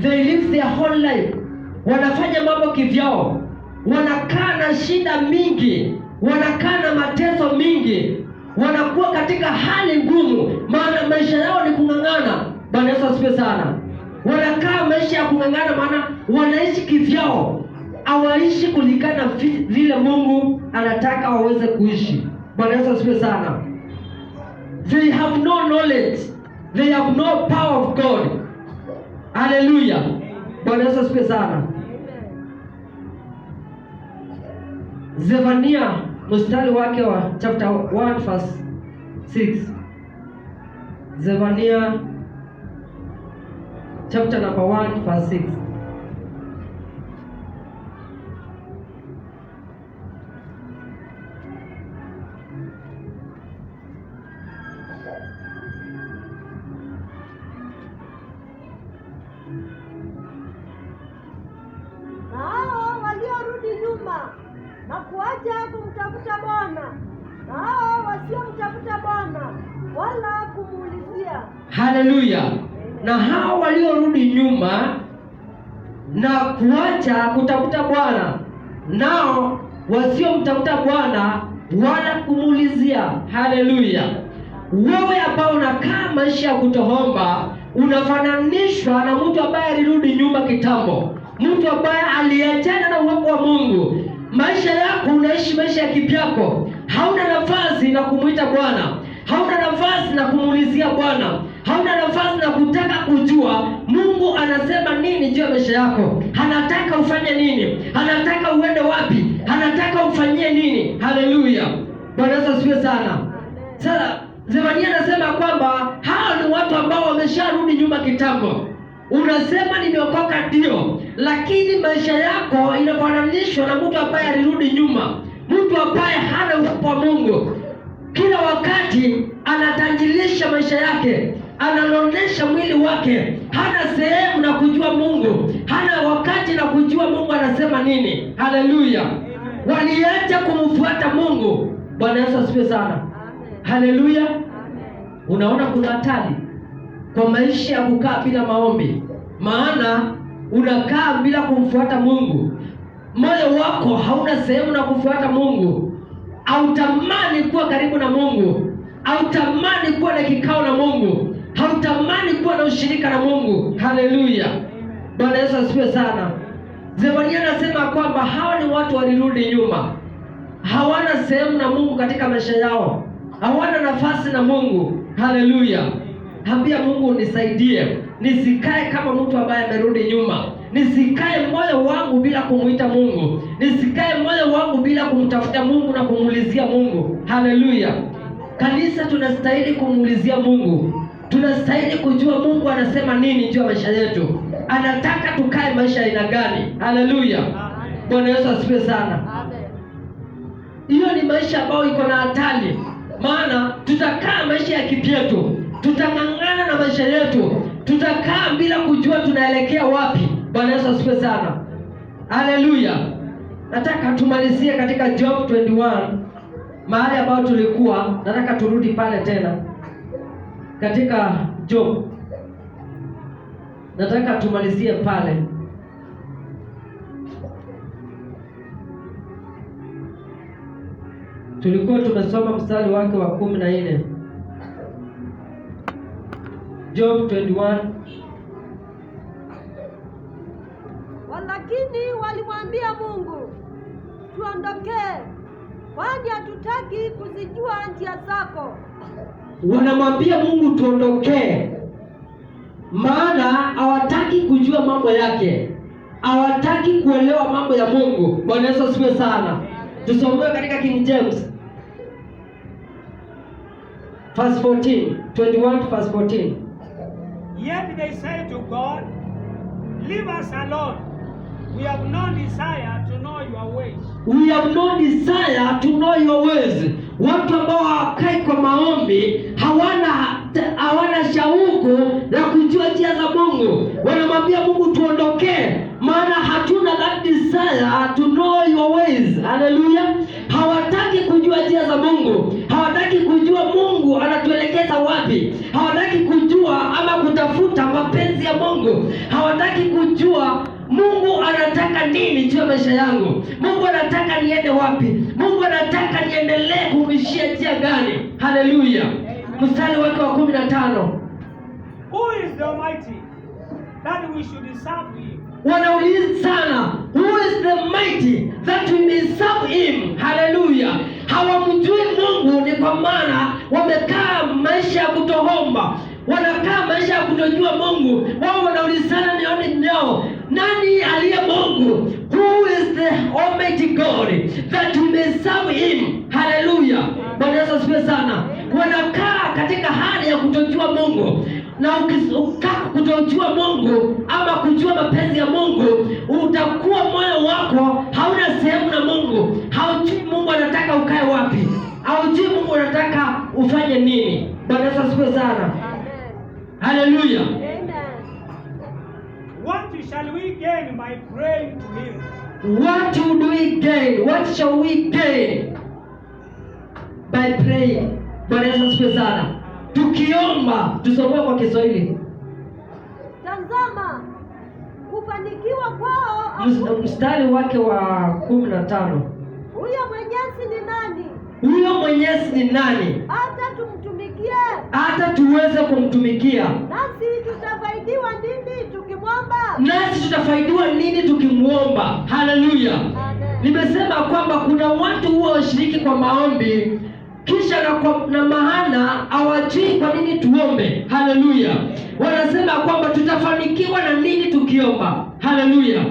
they live their whole life, wanafanya mambo kivyao, wanakaa na shida mingi, wanakaa na mateso mingi, wanakuwa katika hali ngumu, maana maisha yao ni kung'ang'ana. Bwana Yesu asifiwe sana. Wanakaa maisha ya kung'ang'ana, maana wanaishi kivyao, hawaishi kulingana vile Mungu anataka waweze kuishi. Bwana Yesu asifiwe sana. They have no knowledge, they have no power of God. Hallelujah. Bwana Yesu asifiwe sana. Zefania mstari wake wa chapter 1 verse 6. Zefania chapter number 1 verse 6. Nao waliorudi nyuma na kuacha kumtafuta Bwana, nao wasiomtafuta Bwana wala kumuulizia. Haleluya. Na hao waliorudi nyuma na kuacha kutafuta Bwana, nao wasiomtafuta Bwana wala kumuulizia. Haleluya. Wewe ambao unakaa maisha ya kutoomba, unafananishwa na mtu ambaye alirudi nyuma kitambo, mtu ambaye aliachana na uwepo wa Mungu. Maisha yako unaishi maisha ya kivyako, hauna nafasi na kumuita Bwana, hauna nafasi na kumuulizia Bwana, hauna nafasi na kutaka kujua Mungu anasema nini juu ya maisha yako, anataka ufanye nini, anataka uende wapi, anataka ufanyie nini. Haleluya. Bwana Yesu asifiwe sana. Sasa Zefania anasema kwamba hao ni watu ambao wamesharudi nyuma kitambo. Unasema nimeokoka ndio, lakini maisha yako inafananishwa na mtu ambaye alirudi nyuma, mtu ambaye hana uwepo wa Mungu. Kila wakati anatanjilisha maisha yake, analonesha mwili wake, hana sehemu na kujua Mungu, hana wakati na kujua Mungu anasema nini. Haleluya. Waliacha kumfuata Mungu. Bwana Yesu asifiwe sana. Haleluya. Unaona kuna hatari kwa maisha ya kukaa bila maombi, maana unakaa bila kumfuata Mungu. Moyo wako hauna sehemu na kufuata Mungu, hautamani kuwa karibu na Mungu, hautamani kuwa na kikao na Mungu, hautamani kuwa na ushirika na Mungu. Haleluya. Bwana Yesu asifiwe sana. Zefania anasema kwamba hawa ni watu walirudi nyuma, hawana sehemu na Mungu katika maisha yao, hawana nafasi na Mungu. Haleluya. Ambia Mungu, nisaidie nisikae kama mtu ambaye amerudi nyuma, nisikae moyo wangu bila kumuita Mungu, nisikae moyo wangu bila kumtafuta Mungu na kumuulizia Mungu. Haleluya. Kanisa tunastahili kumuulizia Mungu, tunastahili kujua Mungu anasema nini juu ya maisha yetu, anataka tukae maisha aina gani. Haleluya. Bwana Yesu asifiwe sana. Hiyo ni maisha ambayo iko na hatari, maana tutakaa maisha ya kipyetu, tutang'ang'ana na maisha yetu, tutakaa bila kujua tunaelekea wapi. Bwana Yesu asifiwe sana. Haleluya. Nataka tumalizie katika Job 21, mahali ambapo tulikuwa. Nataka turudi pale tena katika Job, nataka tumalizie pale. Tulikuwa tumesoma mstari wake wa 14. Job 21. Walakini walimwambia Mungu, tuondokee, kwani hatutaki kuzijua njia zako. Wanamwambia Mungu tuondokee, maana hawataki kujua mambo yake, hawataki kuelewa mambo ya Mungu. Bwana Yesu asifiwe sana. Tusomee katika King James verse 14, 21 verse 14. Yet they say to God, leave us alone. We have no desire to know your ways. We have no desire to know your ways. Watu ambao hawakai kwa maombi, hawana shauku la kujua njia za Mungu. Wanamwambia Mungu tuondokee, maana hatuna that desire to know your ways. Haleluya. Hawataki kujua njia za Mungu, hawataki kujua Mungu anatuelekeza wapi, hawataki kujua ama kutafuta mapenzi ya Mungu, hawataki kujua kujua Mungu anataka nini juu ya maisha yangu. Mungu anataka niende wapi? Mungu anataka niendelee kumishia njia gani? Haleluya. Mstari wake wa 15. Who is the Almighty that we should serve him? Wanauliza sana, who is the mighty that we may serve him? Haleluya. Hawamjui Mungu, ni kwa maana wamekaa maisha ya kutoomba, wanakaa maisha ya kutojua Mungu. Wao wanaulizana nione nyao, nani aliye Mungu? Who is the Almighty God that we may serve him? Haleluya. Bwana Yesu asifiwe sana. Wanakaa katika hali ya kutojua Mungu, na ukikaa kutojua Mungu ama kujua mapenzi ya Mungu, utakuwa moyo wako hauna sehemu na Mungu. Haujui Mungu anataka ukae wapi, haujui Mungu anataka ufanye nini. Bwana Yesu asifiwe sana. Haleluya. What shall we gain by praying to him? What would we gain? What shall we gain by praying? Bwana Yesu asifiwe sana. Tukiomba, tusomee kwa Kiswahili. Tazama, kufanikiwa kwao. Mstari wake wa 15. Huyo Mwenyezi ni nani? Huyo Mwenyezi ni nani? Hata tumtumikie. Hata tuweze kumtumikia. Nasi tutafaidiwa nini tukimwomba? Nasi tutafaidiwa nini tukimwomba? Haleluya. Nimesema kwamba kuna watu huwa washiriki kwa maombi kisha na maana hawajui kwa nini tuombe. Haleluya. Wanasema kwamba tutafanikiwa na nini tukiomba. Haleluya.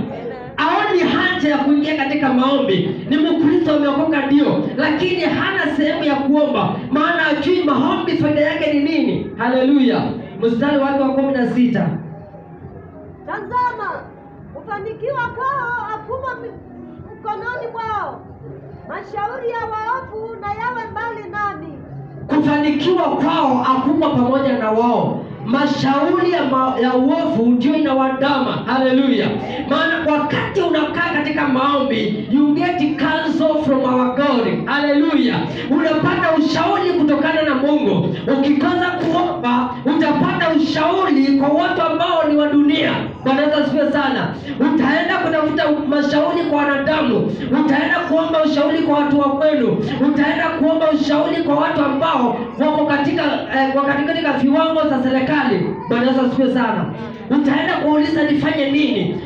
Haoni haja ya kuingia katika maombi. Ni Mkristo ameokoka ndio, lakini hana sehemu ya kuomba, maana hajui maombi faida yake ni nini. Haleluya. Mstari wake wa 16. Tazama, kufanikiwa kwao hakumo mkononi mwao. Mashauri ya waovu na yawe mbali nami. Kufanikiwa kwao hakumo pamoja na wao. Mashauri ya uovu ndio inawadama. Haleluya. Maana wakati unakaa katika maombi, you get counsel from our God. Haleluya. Unapata ushauri kutokana na Mungu. Ukikosa kuomba, utapata ushauri kwa watu ambao ni wa dunia. Bwana Yesu asifiwe sana. Utaenda kutafuta mashauri kwa wanadamu, utaenda kuomba ushauri kwa watu wa kwenu, utaenda kuomba ushauri kwa watu ambao wako katika viwango za serikali. Bwana Yesu asifiwe sana. Utaenda kuuliza nifanye nini?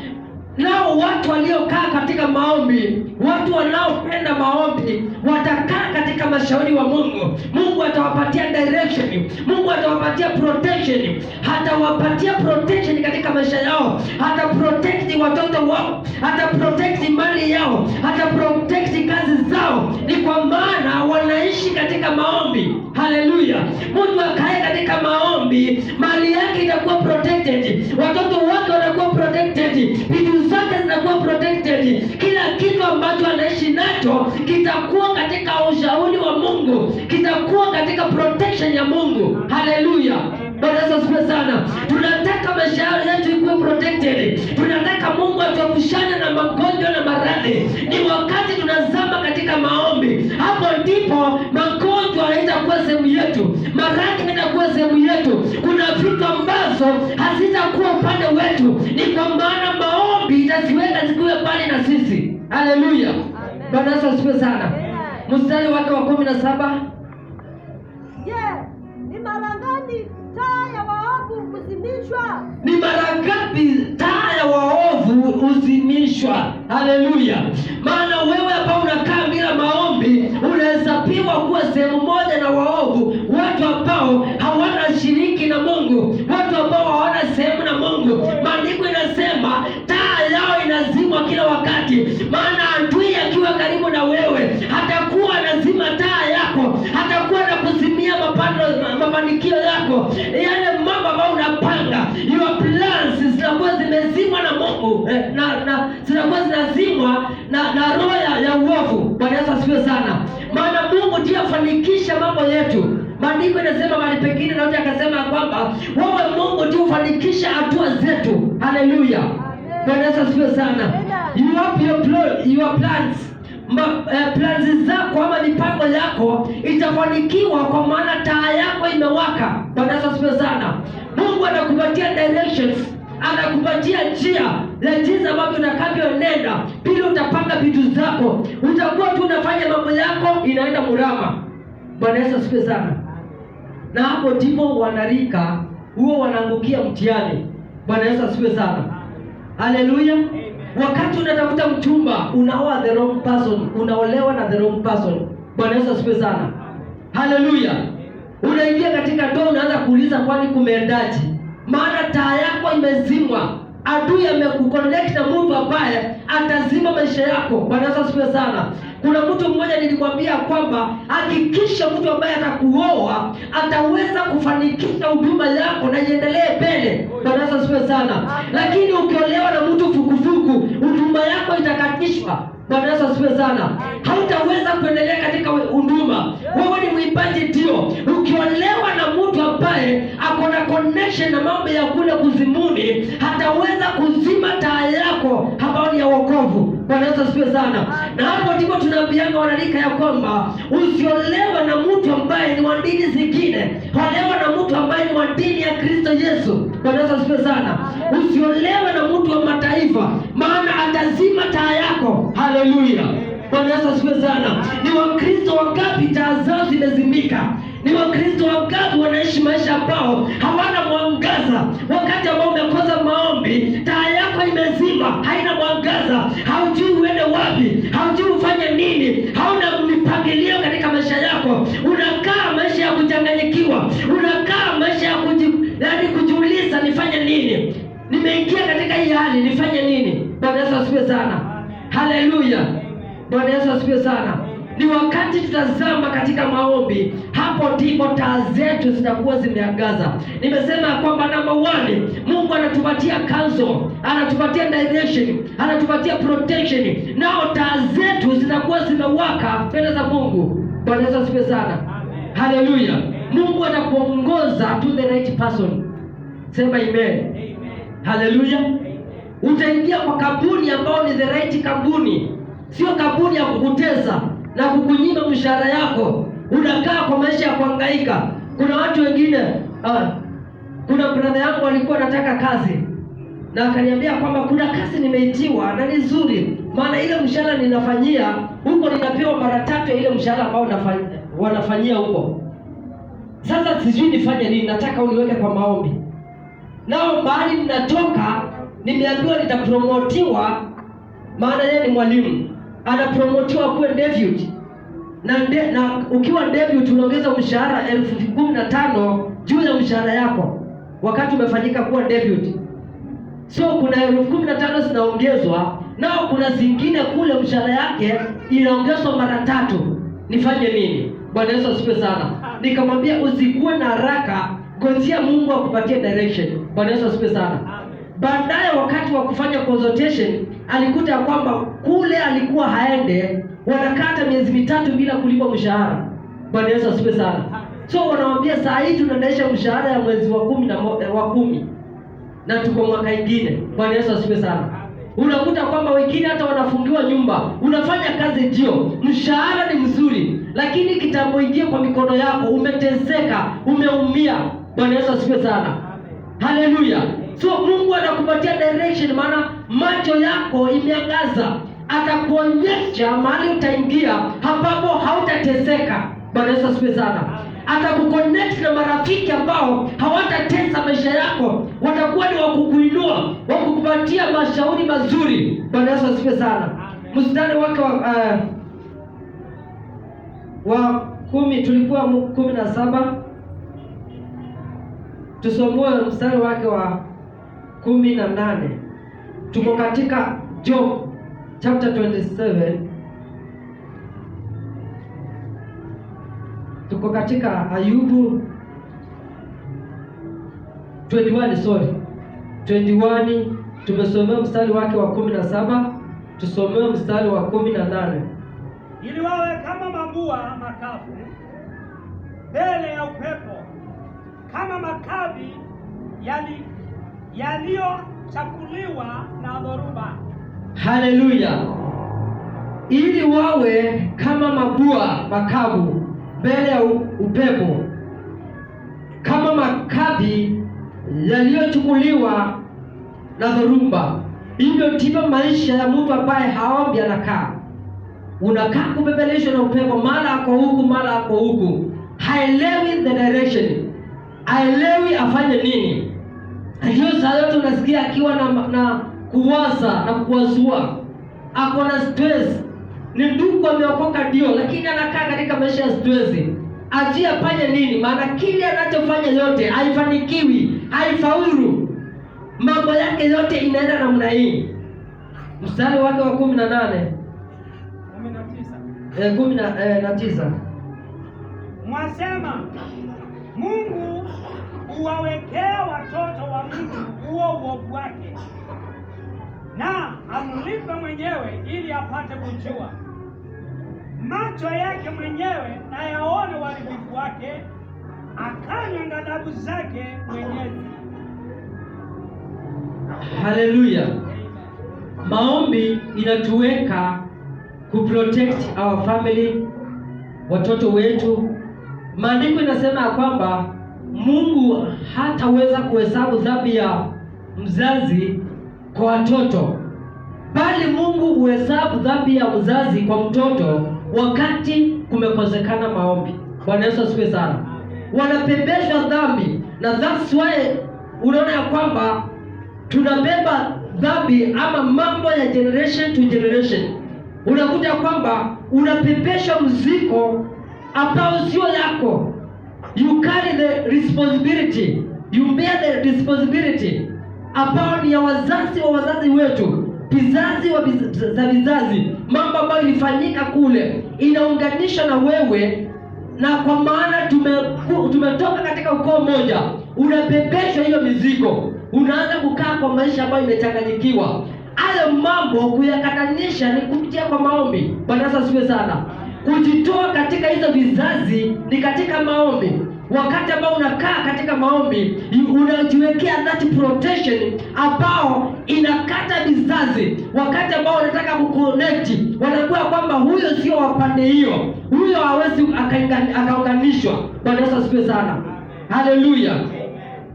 Nao watu waliokaa katika maombi, watu wanaopenda maombi, watakaa katika mashauri wa Mungu. Mungu atawapatia direction, Mungu atawapatia protection, hatawapatia protection katika maisha yao, hata protect watoto wao, hata protect mali yao, hata protect kazi zao. Ni kwa maana wanaishi katika maombi. Haleluya. Mtu akae katika maombi, mali yake itakuwa protected, watoto wake watakuwa protected, vitu zote zinakuwa protected. Kila kitu ambacho anaishi nacho kitakuwa katika ushauri wa Mungu, kitakuwa katika protection ya Mungu. Haleluya. Bwana Yesu asifiwe sana. Tunataka maisha yetu ikuwe protected. Tunataka Mungu atuepushane na magonjwa na maradhi. Ni wakati tunazama katika maombi, hapo ndipo magonjwa hayatakuwa sehemu yetu, maradhi hayatakuwa sehemu yetu. Kuna vitu ambazo hazitakuwa upande wetu, ni kwa maana maombi itaziweka zikiwe mbali na sisi. Haleluya. Bwana Yesu asifiwe sana. Mstari wake wa 17. Ni mara ngapi taa ya waovu huzimishwa? Ni mara ngapi taa ya waovu huzimishwa? Haleluya. Maana wewe ambao unakaa bila maombi, unahesabiwa kuwa sehemu moja na waovu, watu ambao hawana shiriki na Mungu, watu ambao hawana sehemu na Mungu. Maandiko inasema taa yao inazimwa kila wakati, maana adui akiwa karibu na wewe hatakuwa anazima taa yako, hatakuwa anakuzimia mafanikio yako. Yale mambo ambayo unapanga, your plans zinakuwa zimezimwa na Mungu, na zinakuwa zinazimwa na roho ya uovu. Bwana Yesu asifiwe sana. Maana Mungu ndiye afanikisha mambo yetu. Maandiko inasema mahali pengine, na wote akasema kwamba wewe Mungu ndiye ufanikisha hatua zetu. Haleluya. Bwana Yesu asifiwe sana. You have your plans. Plans zako ama mipango yako itafanikiwa kwa maana taa yako imewaka. Bwana Yesu asifiwe sana. Mungu anakupatia directions, anakupatia njia la jinsi ambavyo utakavyoenenda. Pili, utapanga vitu zako, utakuwa tu unafanya mambo yako inaenda murama. Bwana Yesu asifiwe sana. Na hapo ndipo wanarika huo wanaangukia mtihani. Bwana Yesu asifiwe sana. Haleluya. Wakati unatafuta mchumba, unaoa the wrong person, unaolewa na the wrong person. Bwana Yesu asifiwe sana. Haleluya. Unaingia katika ndoa, unaanza kuuliza kwani kumeendaje? Maana taa yako imezimwa. Adui amekuconnect na mtu ambaye atazima maisha yako. Bwana Yesu asifiwe sana. Kuna mtu mmoja nilikwambia kwamba hakikisha mtu ambaye atakuoa ataweza kufanikisha huduma yako na iendelee mbele. Bwana Yesu asifiwe sana. Lakini ukiolewa na mtu fukufuku, huduma yako itakatishwa. Bwana Yesu asifiwe sana. Hautaweza kuendelea katika huduma. Wewe ni mwimbaji ndio. Ukiolewa na mtu ambaye ako na connection na mambo ya kule kuzimuni, hataweza kuzima taa yako ambayo ni ya wokovu. Bwana Yesu asifiwe sana. Na hapo ndipo tunaambiana wanalika ya kwamba usiolewa na mtu ambaye ni wa dini zingine. Olewa na mtu ambaye ni wa dini ya Kristo Yesu. Bwana Yesu asifiwe sana. Usiolewe na mtu wa mataifa, maana atazima taa yako. Haleluya. Bwana Yesu asifiwe sana. Ni Wakristo wangapi taa zao zimezimika? Ni Wakristo wangapi wanaishi maisha ambao hawana mwangaza? Wakati ambao umekosa maombi, taa yako imezima, haina mwangaza. Haujui uende wapi, haujui ufanye nini, hauna mipangilio katika maisha yako. Unakaa maisha ya kuchanganyikiwa, unakaa maisha ya kujiuliza nifanye nini? Nimeingia katika hii hali, nifanye nini? Bwana Yesu asifiwe sana. Haleluya. Bwana Yesu asifiwe sana. Ni wakati tutazama katika maombi, hapo ndipo taa zetu zitakuwa zimeangaza. Nimesema kwamba namba 1, Mungu anatupatia counsel, anatupatia direction, anatupatia protection. Nao taa zetu zitakuwa zimewaka mbele za Mungu. Bwana Yesu asifiwe sana. Haleluya. Mungu atakuongoza to the right person. Sema amen. Haleluya. Utaingia kwa kabuni ambao ni the right kabuni. Sio kabuni ya kukuteza na kukunyima mshahara yako. Unakaa kwa maisha ya kuhangaika. Kuna watu wengine, kuna brother yangu alikuwa anataka kazi, na akaniambia kwamba kuna kazi nimeitiwa na ni nzuri, maana ile mshahara ninafanyia huko ninapewa mara 3 ya ile mshahara ambao wanafanyia huko. Sasa sijui nifanye nini, nataka uniweke kwa maombi. Nao mahali ninatoka nimeambiwa nitapromotiwa, maana yeye ni mwalimu, anapromotiwa kuwa deputy. Na ukiwa deputy unaongeza mshahara 15,000 juu ya mshahara yako wakati umefanyika kuwa deputy. So kuna 15,000 zinaongezwa, nao kuna zingine kule mshahara yake inaongezwa mara 3. Nifanye nini? Bwana Yesu asifiwe sana. Nikamwambia usikuwe na haraka, ngojea Mungu akupatie direction. Bwana Yesu asifiwe sana. Baadaye wakati wa kufanya consultation alikuta kwamba kule alikuwa haende, wanakata miezi 3 bila kulipa mshahara. Bwana Yesu asifiwe sana. So wanamwambia saa hii tunadaisha mshahara ya mwezi wa 10 na tuko mwaka ingine. Bwana Yesu asifiwe sana. Unakuta kwamba wengine hata wanafungiwa nyumba. Unafanya kazi ndio, mshahara ni mzuri, lakini kitambo ingie kwa mikono yako, umeteseka, umeumia. Bwana Yesu asifiwe sana. Haleluya. So Mungu anakupatia direction, maana macho yako imeangaza. Atakuonyesha mahali utaingia ambapo hautateseka. Bwana Yesu asifiwe sana. Atakuconnect na marafiki ambao hawatatesa maisha yako, watakuwa ni wakukuinua, wakukupatia mashauri mazuri. Bwana Yesu asifiwe sana. Mstari wake wa 10 tulikuwa 17. Tusomoe mstari wake wa 18. Tuko katika Job chapter 27. Tuko katika Ayubu 21. Tumesomea mstari wake wa 17, tusomee mstari wa 18. Ili wawe kama mabua makavu mbele ya upepo, kama makavi yaliyochakuliwa na dhoruba. Haleluya. Ili wawe kama mabua makavu mbele ya upepo, kama makavi yaliyochukuliwa na dhoruba. Hivyo ndivyo maisha ya mtu ambaye haombi anakaa. Unakaa kubebeleshwa na upepo, mara ako huku mara ako huku, haelewi the direction, haelewi afanye nini. Hiyo saa yote unasikia akiwa na kuwaza na kuwazua, ako na stress. Ni ndugu ameokoka ndio, lakini anakaa katika maisha ya stress. Ajia afanye nini? Maana kile anachofanya yote haifanikiwi, haifaulu. Mambo yake yote inaenda namna hii. Mstari wake wa 18 19. Mwasema Mungu uwawekea watoto wa mtu huo uovu wake, na amlipe mwenyewe ili apate kujua. Macho yake mwenyewe na yaone uharibifu wake, akanywe ghadhabu zake Mwenyezi. Haleluya. Maombi inatuweka kuprotect our family, watoto wetu. Maandiko inasema ya kwamba Mungu hataweza kuhesabu dhambi ya mzazi kwa watoto, bali Mungu huhesabu dhambi ya mzazi kwa mtoto wakati kumekosekana maombi. Bwana Yesu asifiwe sana. Wanapembeshwa dhambi, na that's why unaona ya kwamba tunabeba dhambi ama mambo ya generation to generation. Unakuta kwamba unapepesha mzigo ambao sio yako. You carry the responsibility, you bear the responsibility ambao ni ya wazazi wa wazazi wetu, vizazi za vizazi. Mambo ambayo ilifanyika kule inaunganisha na wewe, na kwa maana tumetoka katika ukoo moja, unapepeshwa hiyo mizigo. Unaanza kukaa kwa maisha ambayo imechanganyikiwa. Hayo mambo kuyakatanisha ni kupitia kwa maombi. Bwana Yesu asifiwe sana. Kujitoa katika hizo vizazi ni katika maombi. Wakati ambao unakaa katika maombi, unajiwekea that protection ambao inakata vizazi. Wakati ambao unataka kuconnect, wanajua kwamba huyo sio wa pande hiyo, huyo hawezi akaunganishwa. Bwana Yesu asifiwe sana. Haleluya.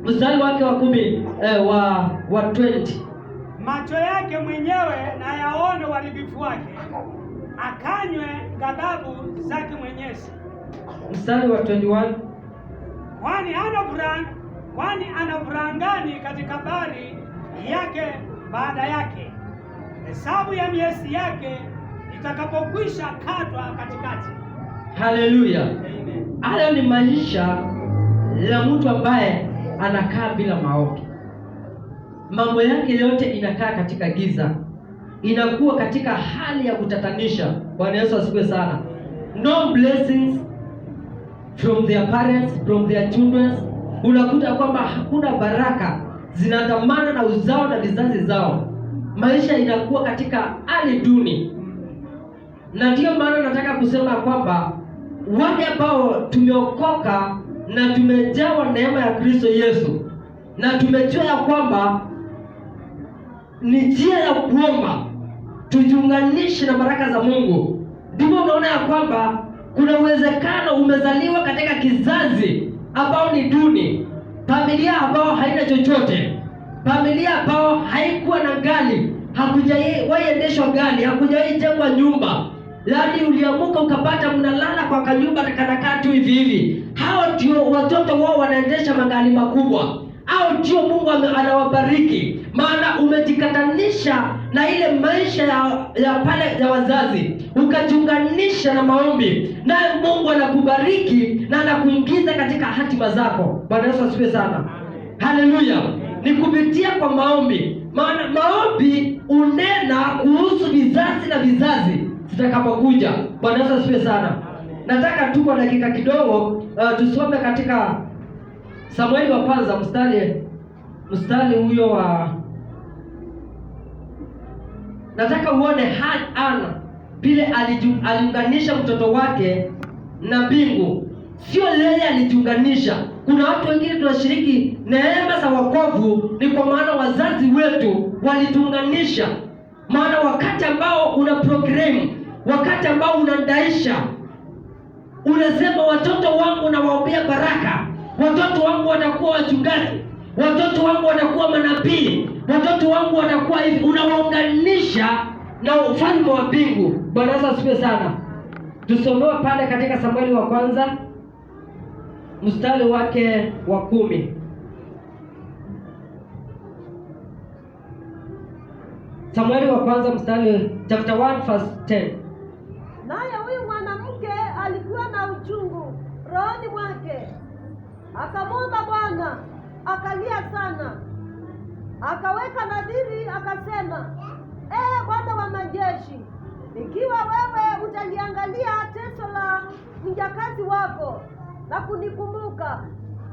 Mstari wake wa 10 wa 20. Macho yake mwenyewe na yaone uharibifu wake, akanywe ghadhabu zake Mwenyezi. Mstari wa 21. Kwani ana furaha gani katika bari yake baada yake, hesabu ya miezi yake itakapokwisha katwa katikati. Haleluya. Hayo ni maisha ya mtu ambaye anakaa bila maombi. Mambo yake yote inakaa katika giza, inakuwa katika hali ya kutatanisha. Bwana Yesu asifiwe sana. No blessings from their parents, from their children. Unakuta kwamba hakuna baraka zinatamana na uzao na vizazi zao. Maisha inakuwa katika hali duni, na ndiyo maana nataka kusema kwamba wale ambao tumeokoka na tumejawa neema ya Kristo Yesu, na tumejua ya kwamba ni njia ya kuomba tujiunganishe na baraka za Mungu, ndipo unaona ya kwamba kuna uwezekano umezaliwa katika kizazi ambao ni duni, familia ambao haina chochote, familia ambao haikuwa na gari, hakujawahi endeshwa gari, hakujawahi jengwa nyumba, yaani uliamuka ukapata mnalala kwa kanyumba na kanakaa tu hivi hivi. Hao ndio watoto wao wanaendesha magari makubwa. Hao ndio Mungu anawabariki, maana umejikatanisha na ile maisha ya pale ya wazazi, ukajiunganisha na maombi, naye Mungu anakubariki na anakuingiza katika hatima zako. Bwana Yesu asifiwe sana. Haleluya. Ni kupitia kwa maombi, maana maombi unena kuhusu vizazi na vizazi zitakapokuja. Bwana Yesu asifiwe sana. Nataka tuko dakika kidogo tusome katika Samueli wa kwanza mstari huyo wa, nataka uone Hana vile aliunganisha mtoto wake na mbingu. Sio yeye alijiunganisha. Kuna watu wengine tunashiriki neema za wokovu ni kwa maana wazazi wetu walituunganisha. Maana wakati ambao una program, wakati ambao unandaisha, unasema watoto wangu nawaombea baraka, watoto wangu watakuwa wachungaji, watoto wangu watakuwa manabii, watoto wangu watakuwa hivi. Unawaunganisha na ufalme wa mbingu. Bwana Yesu asifiwe sana. Tusomewe pale katika Samueli wa kwanza mstari wake wa 10. Samueli wa kwanza mstari chapter 1 verse 10. Naye huyu mwanamke alikuwa na uchungu rohoni mwake, akamwomba Bwana, akalia sana, akaweka nadhiri, akasema, Bwana wa majeshi, ikiwa wewe utaliangalia teso la mjakazi wako na kunikumbuka,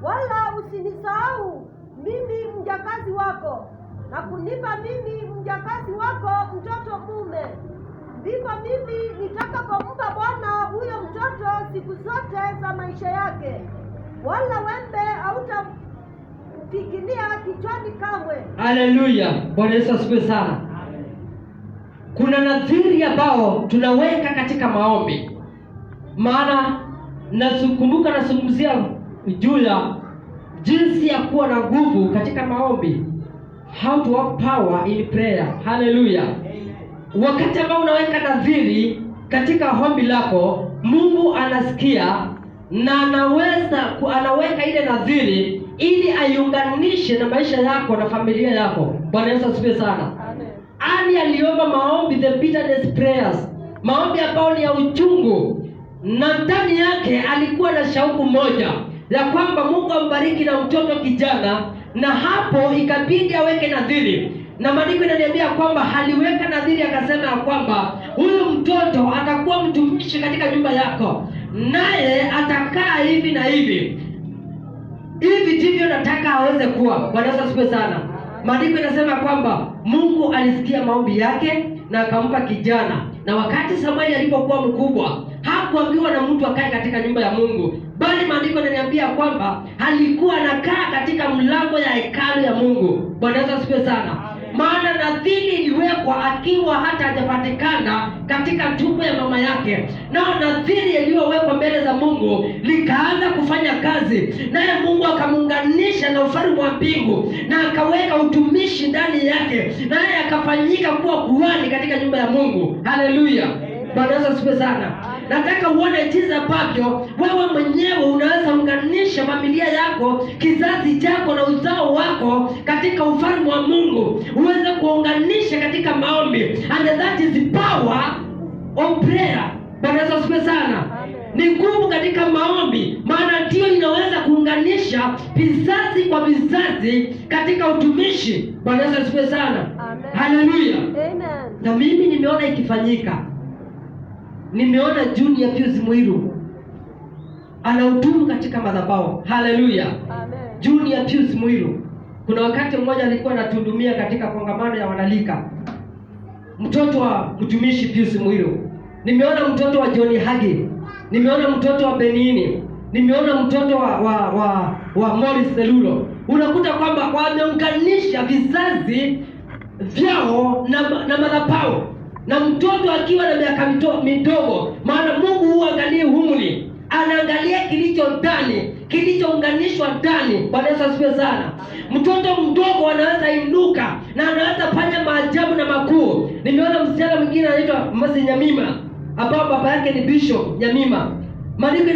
wala usinisahau mimi mjakazi wako, na kunipa mimi mjakazi wako mtoto mume, ndipo mimi nitakapompa Bwana huyo mtoto siku zote za maisha yake, wala wembe hautamfikilia kichwani kamwe. Haleluya! Bwana Yesu asifiwe sana. Kuna nadhiri ambao tunaweka katika maombi, maana nazungumzia juu ya jinsi ya kuwa na nguvu katika maombi, how to have power in prayer. Haleluya! Wakati ambao unaweka nadhiri katika ombi lako, Mungu anasikia na anaweka ile nadhiri ili aiunganishe na maisha yako na familia yako. Bwana Yesu asifiwe sana. Ani aliomba maombi, the bitterness prayers, maombi ambayo ni ya uchungu, na ndani yake alikuwa na shauku moja ya kwamba Mungu ambariki na mtoto kijana, na hapo ikabidi aweke nadhiri. Na maandiko inaniambia kwamba aliweka nadhiri, akasema ya kwamba huyu mtoto atakuwa mtumishi katika nyumba yako, naye atakaa hivi na hivi. Hivi ndivyo nataka aweze kuwa. Bwana Yesu asifiwe sana. Maandiko inasema kwamba Mungu alisikia maombi yake na akampa kijana. Na wakati Samueli alipokuwa mkubwa, hakuambiwa na mtu akae katika nyumba ya Mungu, bali maandiko yananiambia kwamba alikuwa anakaa katika mlango ya hekalu ya Mungu. Bwana Yesu asifiwe sana. Maana nadhiri iliwekwa akiwa hata hajapatikana katika tumbo ya mama yake, na nadhiri iliyowekwa mbele za Mungu likaanza kufanya kazi, naye Mungu akamuunganisha na ufalme wa mbingu na akaweka utumishi ndani yake, naye akafanyika kuwa kuhani katika nyumba ya Mungu. Haleluya! Bwana Yesu asifiwe sana. Nataka uone jinsi ambavyo wewe mwenyewe unaweza unganisha familia yako, kizazi chako na uzao wako katika ufalme wa Mungu, uweze kuunganisha katika maombi, and that is the power of prayer. Bwana Yesu asifiwe sana. Ni nguvu katika maombi, maana ndio inaweza kuunganisha vizazi kwa vizazi katika utumishi. Bwana Yesu asifiwe sana. Haleluya. Amen. Na mimi nimeona ikifanyika. Nimeona Junior Pius Muiru anahudumu katika madhabahu. Haleluya. Amen. Junior Pius Muiru, kuna wakati mmoja alikuwa anatuhudumia katika kongamano ya wanalika, mtoto wa mtumishi Pius Muiru. Nimeona mtoto wa John Hagi, nimeona mtoto wa Benini, nimeona mtoto wa Morris Selulo. Unakuta kwamba wameunganisha vizazi vyao na madhabahu, na mtoto akiwa na miaka midogo, maana Mungu huangalia umri, anaangalia kilicho ndani, kilichounganishwa ndani. Bwana Yesu asifiwe sana. Mtoto mdogo anaweza inuka na anaweza fanya maajabu na makuu. Nimeona msichana mwingine anaitwa Masi Nyamima, ambao baba yake ni Bishop Nyamima. Maandiko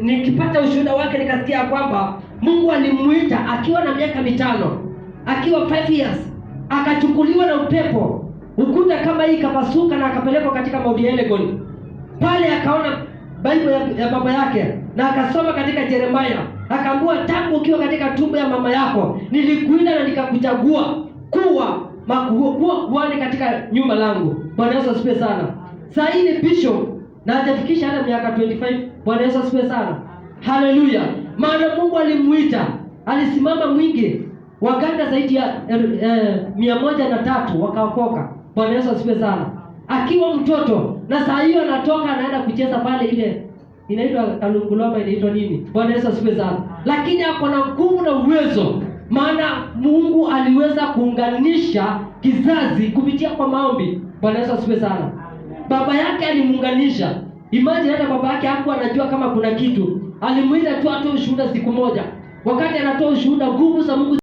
nikipata ushuhuda wake nikasikia kwamba Mungu alimuita akiwa na miaka 5, akiwa 5 years, akachukuliwa na upepo, ukuta kama hii kapasuka, na akapelekwa katika Mount Elgon. Pale akaona Bible ya baba yake, na akasoma katika Yeremia, akaambiwa, tangu ukiwa katika tumbo ya mama yako nilikuita na nikakuchagua kuwa kuhani katika nyumba langu. Bwana Yesu asifiwe sana. Sasa hii ni bishop na hajafikisha hata miaka 25. Bwana Yesu asifiwe sana. Haleluya. Maana Mungu alimuita, alisimama mwingi, waganga zaidi ya 103 wakaokoka. Bwana Yesu asifiwe sana. Akiwa mtoto, na saa hiyo anatoka anaenda kucheza pale, ile inaitwa Kalunguloma, inaitwa nini? Bwana Yesu asifiwe sana. Lakini hapo na nguvu na uwezo, maana Mungu aliweza kuunganisha kizazi kupitia kwa maombi. Bwana Yesu asifiwe sana. Baba yake alimuunganisha. Imagine hata baba yake hakuwa anajua kama kuna kitu. Alimuita tu atoe ushuhuda siku moja. Wakati anatoa ushuhuda, nguvu za Mungu